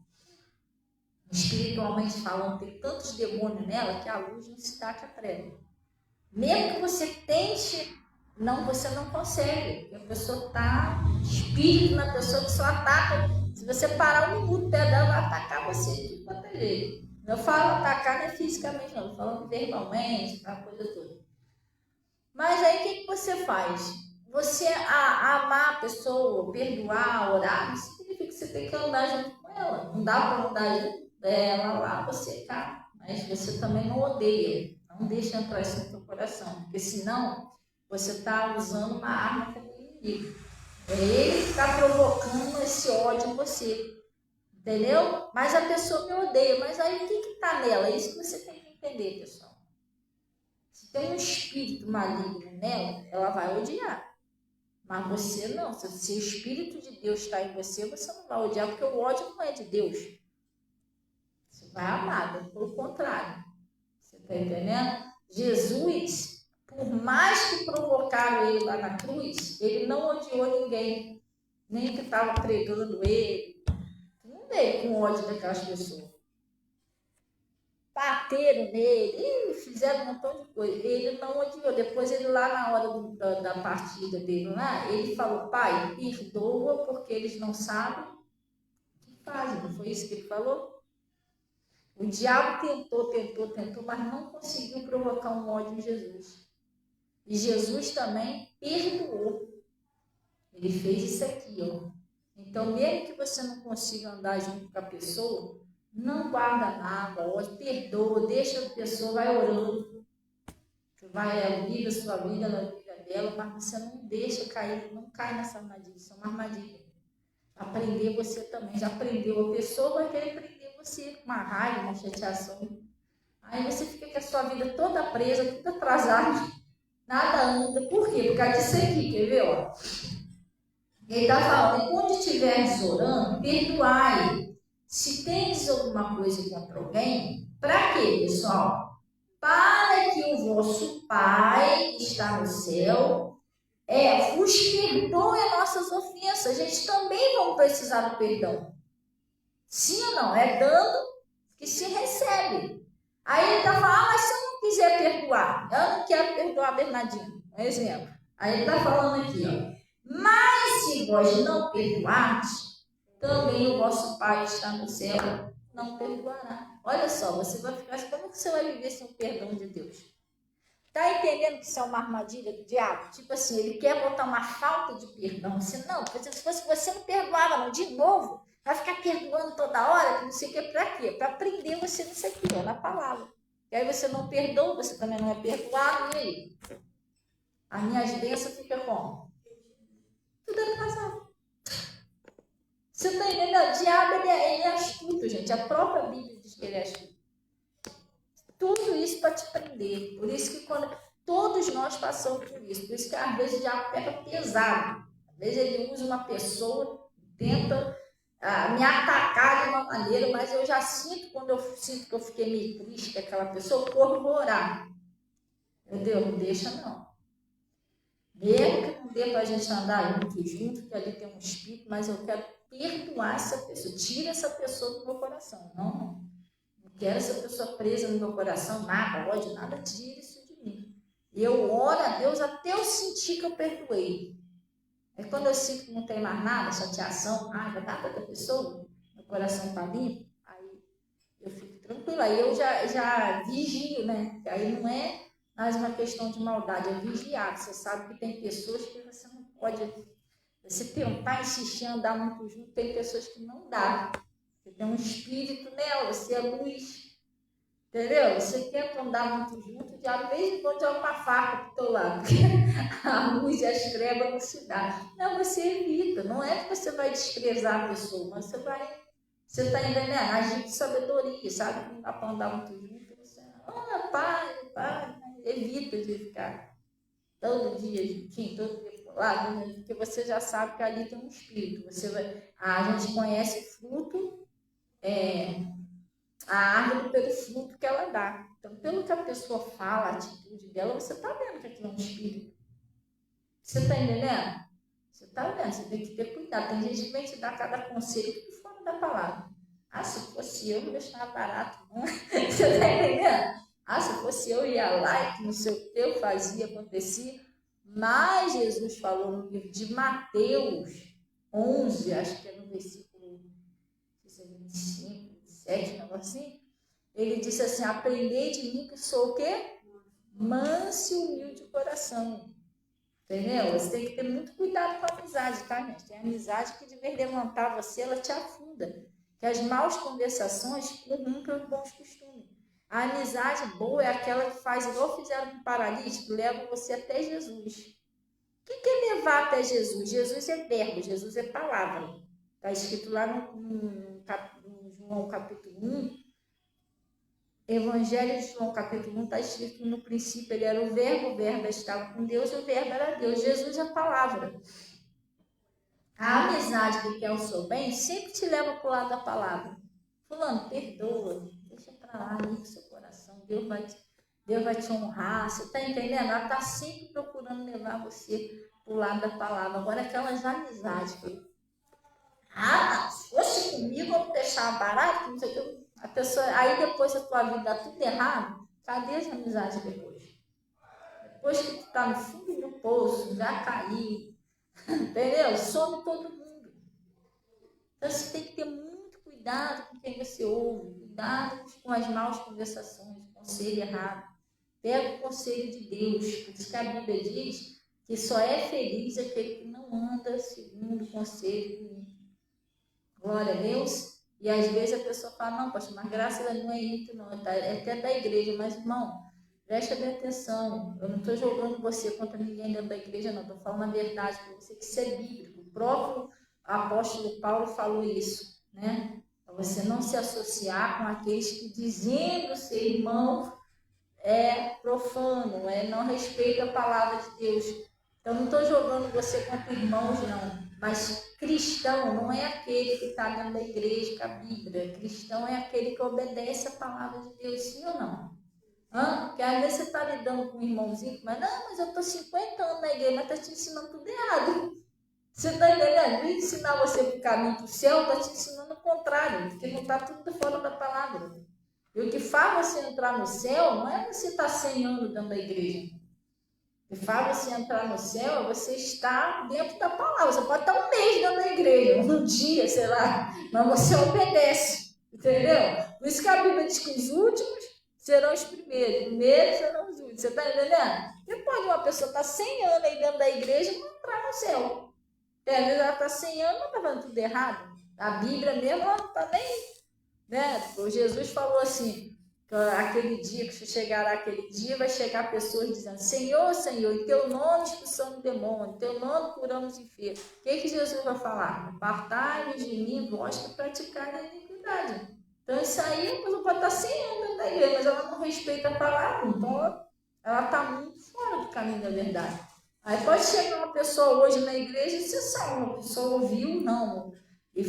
espiritualmente falando, tem tantos demônios nela que a luz não se taca a treva. Mesmo que você tente, você não consegue. A pessoa está, espírito na pessoa que só ataca. Se você parar um minuto perto dela, vai atacar você de qualquer jeito. Eu falo atacar não é fisicamente, não, eu falo verbalmente, aquela coisa toda. Mas aí o que você faz? Você amar a pessoa, perdoar, orar, não significa que você tem que andar junto com ela. Não dá para andar junto dela lá, você tá. Mas você também não odeia. Não deixa entrar isso no teu coração. Porque senão você está usando uma arma como inimigo. É ele que está provocando esse ódio em você. Entendeu? Mas a pessoa me odeia. Mas aí o que está nela? É isso que você tem que entender, pessoal. Se tem um espírito maligno nela, ela vai odiar. Mas você não. Se o Espírito de Deus está em você, você não vai odiar, porque o ódio não é de Deus. Você vai amar, pelo contrário. Você está entendendo? Jesus, por mais que provocaram ele lá na cruz, ele não odiou ninguém. Nem que estava pregando ele. Não veio com ódio daquelas pessoas. Bateram nele, fizeram um montão de coisa. Ele não odiou. Depois, ele lá na hora da partida dele lá, ele falou: Pai, perdoa porque eles não sabem o que fazem. Não foi isso que ele falou? O diabo tentou, mas não conseguiu provocar um ódio em Jesus. E Jesus também perdoou. Ele fez isso aqui, ó. Então, mesmo que você não consiga andar junto com a pessoa, não guarda nada, ódio, perdoa, deixa a pessoa, vai orando. Vai vive a sua vida, ela vive a dela, mas você não deixa cair, não cai nessa armadilha, isso é uma armadilha. Aprender você também, já aprendeu, a pessoa vai querer prender você com uma raiva, uma chateação. Aí você fica com a sua vida toda presa, toda atrasada, nada anda. Por quê? Por causa disso aqui, quer ver, ó? Ele está falando, e quando estiveres orando, perdoai. Se tens alguma coisa contra alguém, para quê, pessoal? Para que o vosso Pai que está no céu vos perdoe as nossas ofensas. A gente também vamos precisar do perdão. Sim ou não? É dando que se recebe. Aí ele está falando, mas se eu não quiser perdoar, eu não quero perdoar a Bernardino, um exemplo. Aí ele está falando aqui, ó. Mas se vós não perdoardes, também o vosso Pai que está no céu não perdoará. Olha só, você vai ficar, como que você vai viver sem o perdão de Deus? Está entendendo que isso é uma armadilha do diabo? Tipo assim, ele quer botar uma falta de perdão. Se não, se fosse você não perdoava, não, de novo, vai ficar perdoando toda hora, não sei o que, para quê? Para prender você nisso aqui, ó, na palavra. E aí você não perdoa, você também não é perdoado, e aí? As minhas bênçãos ficam como? Tudo atrasado. Você está entendendo? O diabo ele é astuto, gente. A própria Bíblia diz que ele é astuto. Tudo isso para te prender. Por isso que quando todos nós passamos por isso. Por isso que às vezes o diabo pega pesado. Às vezes ele usa uma pessoa, tenta me atacar de uma maneira, mas eu já sinto, quando eu sinto que eu fiquei meio triste com aquela pessoa, eu corro vou orar. Meu Deus, não deixa não. Mesmo que não dê para a gente andar junto, que ali tem um espírito, mas eu quero perdoar essa pessoa. Tira essa pessoa do meu coração. Não quero essa pessoa presa no meu coração, nada, ódio, nada, tira isso de mim. Eu oro a Deus até eu sentir que eu perdoei. Aí quando eu sinto que não tem mais nada, chateação, raiva, nada da pessoa, meu coração está limpo, aí eu fico tranquila. Aí eu já vigio, né? Aí não é mais uma questão de maldade, é vigiar. Você sabe que tem pessoas que você não pode, você tentar insistir em andar muito junto, tem pessoas que não dá. Você tem um espírito nela, você é luz. Entendeu? Você tenta andar muito junto, de vez em quando joga uma faca pro teu lado, porque a luz e as trevas não se dá. Não, você evita. Não é que você vai desprezar a pessoa, mas você está entendendo? Agir de sabedoria, sabe? Não dá para andar muito junto. Você, pai, evita de ficar todo dia juntinho, todo dia pro lado, porque você já sabe que ali tem um espírito. A gente conhece fruto, a árvore pelo fruto que ela dá. Então, pelo que a pessoa fala, a atitude dela, você está vendo que aquilo é um espírito. Você está entendendo? Você está vendo, você tem que ter cuidado. Tem gente que vem te dar cada conselho que fora da palavra. Se fosse eu, não deixava barato, não. Você está entendendo? Se fosse eu, ia lá e que não sei o que eu fazia, acontecia. Mas Jesus falou no livro de Mateus 11, acho que é no versículo 25, 7, um negócio assim. Ele disse assim, aprendei de mim que sou o quê? Manso e humilde de coração. Entendeu? Você tem que ter muito cuidado com a amizade, tá, gente? Tem amizade que de vez de levantar você, ela te afunda. Que as maus conversações corrompem os bons costumes. A amizade boa é aquela que faz, igual fizeram com o paralítico, leva você até Jesus. que é levar até Jesus? Jesus é verbo, Jesus é palavra. Está escrito lá no João capítulo 1, Evangelho de João capítulo 1, está escrito no princípio, ele era o verbo estava com Deus, e o verbo era Deus. Jesus é a palavra. A amizade que quer o seu bem sempre te leva para o lado da palavra. Fulano, perdoa, deixa para lá, liga o seu coração, Deus vai te honrar, você está entendendo? Ela está sempre procurando levar você para o lado da palavra. Agora, aquelas amizades que não, se fosse comigo, eu não deixava barato, não sei o que. A pessoa, aí depois a tua vida dá tudo errado, cadê as amizades depois? Depois que tu está no fundo do poço, já caiu, entendeu? Some todo mundo. Então você tem que ter muito cuidado com quem você ouve, cuidado com as más conversações, conselho errado. Pega o conselho de Deus, por isso que a Bíblia diz que só é feliz aquele que não anda segundo o conselho do ímpio. Glória a Deus. E às vezes a pessoa fala, não, pastor, mas graças a Deus não é ímpio, não, é até da igreja. Mas, irmão, preste bem atenção, eu não estou jogando você contra ninguém dentro da igreja, não, estou falando a verdade para você, que isso é bíblico. O próprio apóstolo Paulo falou isso, né? Para você não se associar com aqueles que, dizendo ser irmão, é profano, não respeita a palavra de Deus. Então, não estou jogando você contra irmãos, não. Mas cristão não é aquele que está dentro da igreja com a Bíblia. Cristão é aquele que obedece a palavra de Deus, sim ou não? Porque às vezes você está lidando com um irmãozinho, mas não, mas eu estou 50 anos na igreja, mas está te ensinando tudo errado. Você está entendendo? Em ensinar você para o caminho para o céu, está te ensinando o contrário, porque não está tudo fora da palavra. E o que faz você entrar no céu não é você estar 100 anos dentro da igreja. O que faz você entrar no céu é você estar dentro da palavra. Você pode estar um mês dentro da igreja, um dia, sei lá, mas você obedece, entendeu? Por isso que a Bíblia diz que os últimos serão os primeiros, os primeiros serão os últimos. Você está entendendo? Depois de uma pessoa estar 100 anos aí dentro da igreja e não entrar no céu. Às vezes ela está 100 anos e não está fazendo tudo errado. A Bíblia mesmo, ela não está nem... Né? O Jesus falou assim, que aquele dia, que chegará aquele dia, vai chegar pessoas dizendo, Senhor, Senhor, em teu nome expulsamos demônio, em teu nome curamos enfermos. O que Jesus vai falar? Apartai-vos de mim, vós que praticai a iniquidade. Então isso aí, a pessoa pode estar 100 anos dentro da igreja, mas ela não respeita a palavra, então ela está muito fora do caminho da verdade. Aí pode chegar uma pessoa hoje na igreja e você sabe, uma pessoa ouviu, não, e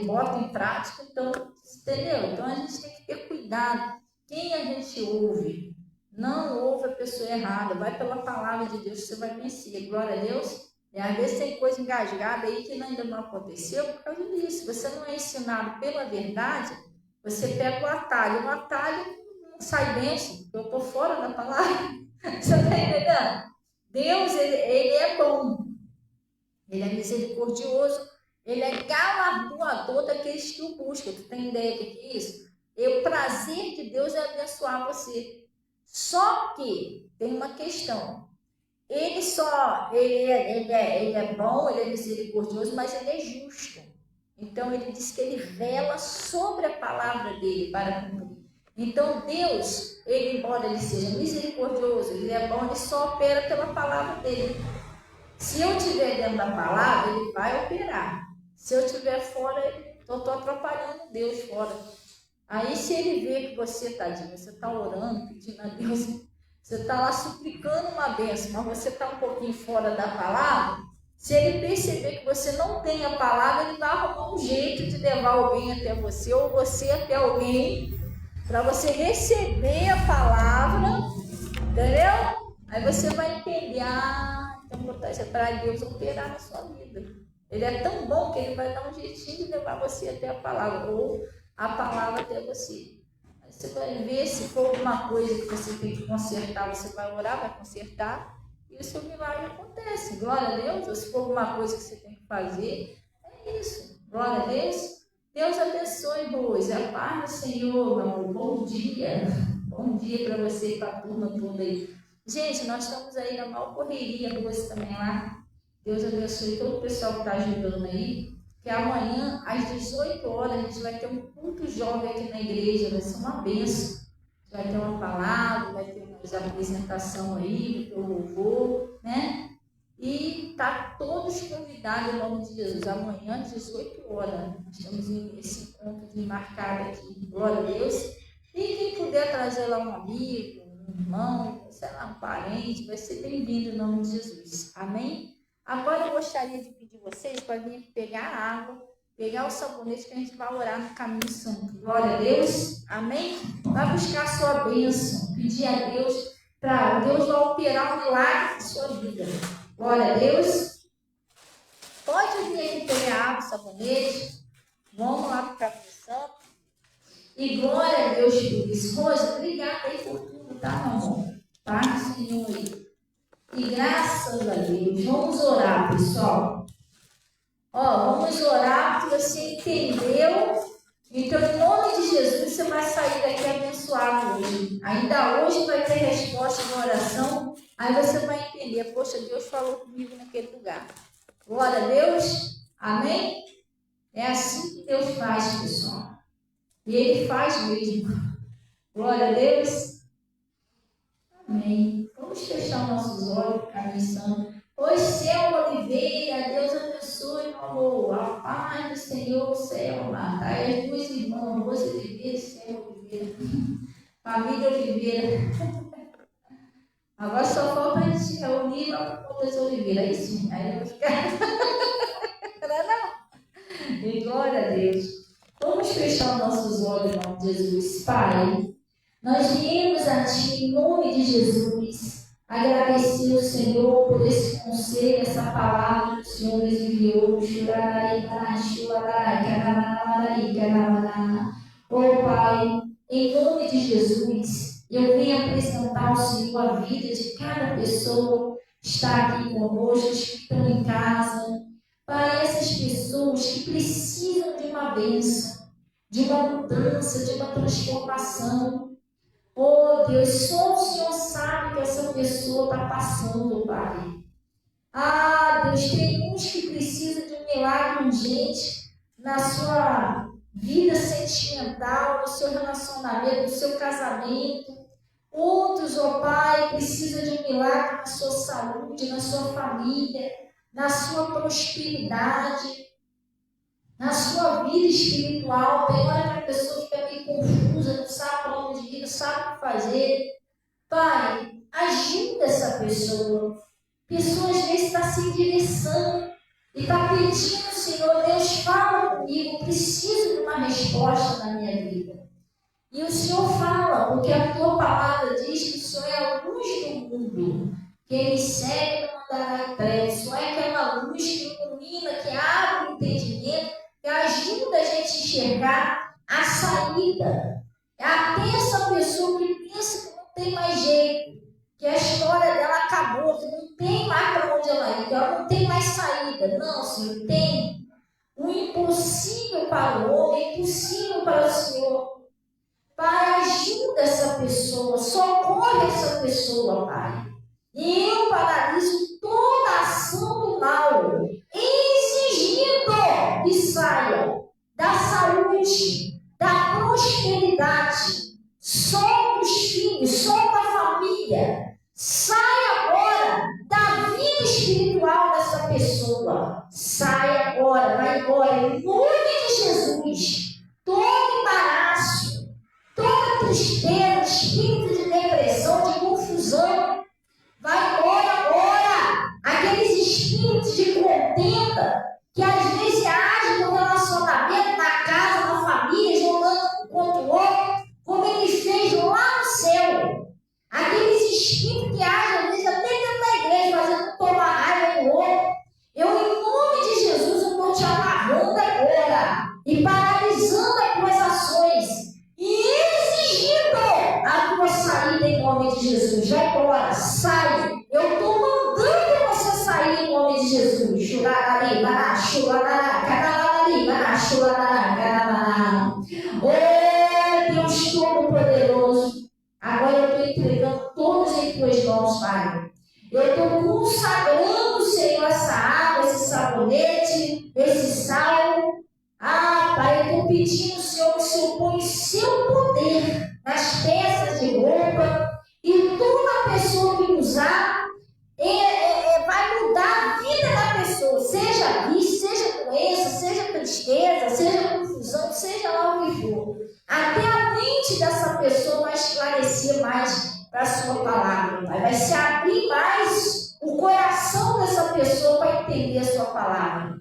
bota em prática, então, entendeu? Então a gente tem que ter cuidado. Quem a gente ouve, não ouve a pessoa errada, vai pela palavra de Deus que você vai vencer. Glória a Deus. E às vezes tem coisa engasgada aí que ainda não aconteceu por causa disso. Se você não é ensinado pela verdade, você pega o atalho não sai bem, eu estou fora da palavra. Você está entendendo? Deus, ele é bom, ele é misericordioso, ele é galardoador daqueles que o buscam. Tu tem ideia do que é isso? O prazer de Deus é abençoar você. Só que tem uma questão. Ele é bom, ele é misericordioso, mas ele é justo. Então ele diz que ele vela sobre a palavra dele para cumprir. Então Deus, embora ele seja misericordioso, ele é bom, ele só opera pela palavra dele. Se eu estiver dentro da palavra, ele vai operar. Se eu estiver fora, eu estou atrapalhando Deus fora. Aí se ele vê que você, tadinho, você está orando, pedindo a Deus, você está lá suplicando uma bênção, mas você está um pouquinho fora da palavra, se ele perceber que você não tem a palavra, ele vai arrumar um jeito de levar alguém até você, ou você até alguém, para você receber a palavra, entendeu? Aí você vai entender, então é para Deus operar na sua vida. Ele é tão bom que ele vai dar um jeitinho de levar você até a palavra, ou a palavra até você. Aí você vai ver, se for alguma coisa que você tem que consertar, você vai orar, vai consertar, e o seu milagre acontece. Glória a Deus. Ou se for alguma coisa que você tem que fazer, é isso. Glória a Deus. Deus abençoe, Rose. A paz do Senhor, meu amor. Bom dia. Bom dia para você e para a turma toda aí. Gente, nós estamos aí na maior correria, Rose também lá. Deus abençoe todo o pessoal que está ajudando aí. Que amanhã, às 18 horas, a gente vai ter um culto jovem aqui na igreja. Vai ser uma bênção. Vai ter uma palavra, vai ter uma apresentação aí, do louvor, né? E tá todos convidados em nome de Jesus. Amanhã, às 18 horas, nós estamos em esse encontro marcado aqui. Glória a Deus. E quem puder trazer lá um amigo, um irmão, sei lá, um parente, vai ser bem-vindo em nome de Jesus. Amém? Agora eu gostaria de pedir vocês para vir pegar água, pegar o sabonete que a gente vai orar no caminho santo. Glória a Deus. Amém? Vai buscar a sua bênção. Pedir a Deus para Deus vai operar um milagre na sua vida. Glória a Deus. Pode vir aqui pegar água, sabonete. Vamos lá para o caminho santo. E glória a Deus por isso. Rosa, obrigada aí por tudo, tá, meu amor? Pai do Senhor aí. E graças a Deus. Vamos orar, pessoal. Vamos orar porque você entendeu. Então, em nome de Jesus, você vai sair daqui abençoado hoje. Ainda hoje vai ter resposta na oração. Aí você vai entender. Poxa, Deus falou comigo naquele lugar. Glória a Deus. Amém? É assim que Deus faz, pessoal. E Ele faz mesmo. Glória a Deus. Amém. Vamos fechar nossos olhos, caminho santo. Oi, Selma Oliveira, Deus abençoe, meu amor. A paz do Senhor, Selma. Aí as duas irmãs, Rose Oliveira e Selma Oliveira. Família Oliveira. Agora só falta a gente reunir para o Rose Oliveira. Aí sim, aí eu vou ficar. Não. E glória a Deus. Vamos fechar nossos olhos, em nome de Jesus. Pai, nós viemos a Ti, em nome de Jesus, agradecer ao Senhor por esse conselho, essa palavra que o Senhor nos enviou. Oh Pai, em nome de Jesus, eu venho apresentar ao Senhor a vida de cada pessoa que está aqui conosco, que estão em casa. Para essas pessoas que precisam de uma bênção, de uma mudança, de uma transformação. Oh Deus, só o Senhor sabe que essa pessoa está passando, Pai. Ah, Deus, tem uns que precisam de um milagre urgente na sua vida sentimental, no seu relacionamento, no seu casamento. Outros, ó Pai, precisam de um milagre na sua saúde, na sua família, na sua prosperidade, na sua vida espiritual. Tem hora que a pessoa fica meio confusa, não sabe para onde ir, não sabe o que fazer. Pai, ajuda essa pessoa. A pessoa às vezes está sem direção e está pedindo, Senhor, Deus, fala comigo, preciso de uma resposta na minha vida. E o Senhor fala, porque a tua palavra diz que o Senhor é a luz do mundo. Quem me segue não andará em trevas. O Senhor é aquela luz que ilumina, que abre o entendimento, que ajuda a gente a enxergar a saída. É até essa pessoa que pensa que não tem mais jeito, que a história dela acabou, que não tem mais para onde ela ir, que ela não tem mais saída. Não, Senhor, tem. O impossível para o homem é impossível para o Senhor. Pai, ajuda essa pessoa, socorre essa pessoa, Pai. E eu paraliso toda a ação do mal, exigindo que saia da saúde, da prosperidade. Solta os filhos, solta a família. Sai agora da vida espiritual dessa pessoa. Sai agora, vai embora, em nome de Jesus. Todo embaraço, toda tristeza, espírito de depressão, de confusão, vai embora agora. Aqueles espíritos de contenda que às vezes agem no relacionamento, na casa, na família, jogando um contra o outro, como ele fez lá no céu. Aqueles espíritos que agem às vezes até dentro da igreja, fazendo tomar raiva no outro. Eu, em nome de Jesus, eu estou te amarrando agora e paralisando as tuas ações e exigindo a tua saída em nome de Jesus. Vai embora, sai. Eu estou mandando você sair em nome de Jesus. Churarari, bará, churará, canalari, bará, churará, canalá. Oh, Deus Todo-Poderoso, agora eu estou entregando todos em tuas mãos, Pai. Eu estou consagrando, Senhor, essa água, esse sabonete, esse sal. Ah, Pai, eu estou pedindo, Senhor, que o Senhor põe o seu poder nas peças de roupa e toda pessoa que usar vai mudar Senhor. Até a mente dessa pessoa vai esclarecer mais para a sua palavra, Pai. Vai se abrir mais o coração dessa pessoa para entender a sua palavra.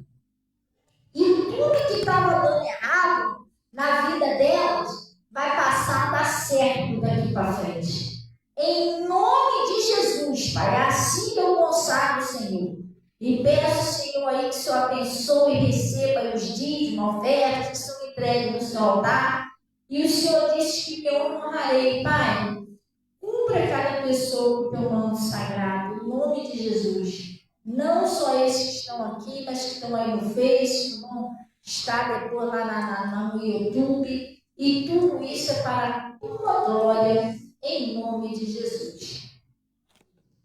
E tudo que estava dando errado na vida delas vai passar a dar certo daqui para frente. Em nome de Jesus, Pai. É assim que eu consagro, Senhor. E peço, Senhor, aí que o Senhor abençoe e receba os dízimos, ofertas que são entregues no seu altar. E o Senhor disse que eu honrarei, Pai. Cumpra cada pessoa com o teu manto sagrado, em nome de Jesus. Não só esses que estão aqui, mas que estão aí no Face, que vão estar depois lá no YouTube. E tudo isso é para a tua glória, em nome de Jesus.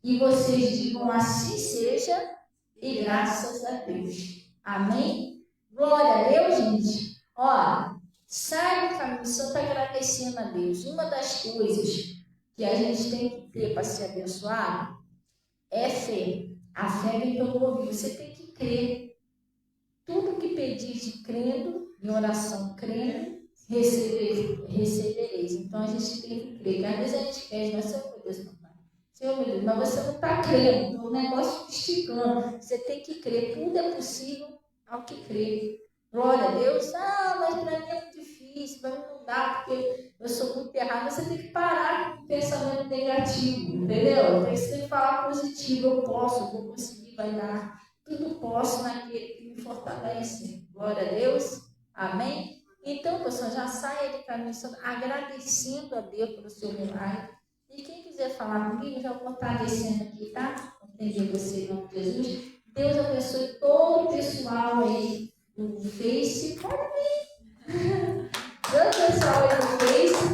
E vocês digam assim seja, e graças a Deus. Amém? Glória a Deus, gente. Ó, sai do caminho, só está agradecendo a Deus. Uma das coisas que a gente tem que ter para ser abençoado é fé. A fé vem pelo ouvir. Você tem que crer. Tudo que pedis crendo, em oração crendo, recebereis. Então a gente tem que crer. Porque às vezes a gente pede, mas Senhor meu Deus, papai. Senhor meu Deus, mas você não está crendo. Então o negócio esticando. Você tem que crer. Tudo é possível ao que crê. Glória a Deus. Ah, mas para mim é muito difícil, para mim não dá, porque eu sou muito errado. Você tem que parar com o pensamento negativo, entendeu? Você tem que falar positivo. Eu posso, eu vou conseguir, vai dar. Tudo posso naquele que me fortalece. Glória a Deus. Amém? Então, pessoal, já saia de caminho agradecendo a Deus pelo seu milagre. E quem quiser falar comigo, já vou estar descendo aqui, tá? Entender você em nome de Jesus. Deus abençoe todo o pessoal aí do Face. Pode vir. Todo o pessoal aí do Face.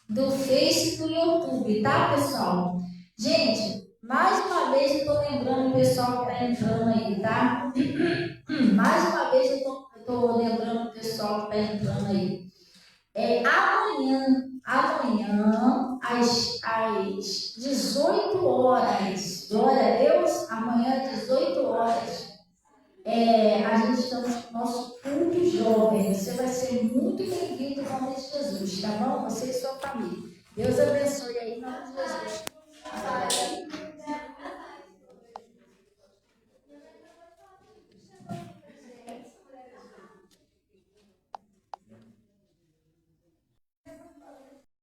Do Face e do YouTube, tá, pessoal? Gente, mais uma vez eu estou lembrando o pessoal que está entrando aí, tá? Mais uma vez eu estou lembrando o pessoal que está entrando aí. Amanhã, às 18 horas, glória a Deus, amanhã às 18 horas, a gente estamos com o nosso culto jovem. Você vai ser muito bem-vindo em nome de Jesus, tá bom? Você e sua família. Deus abençoe aí em nome de Jesus.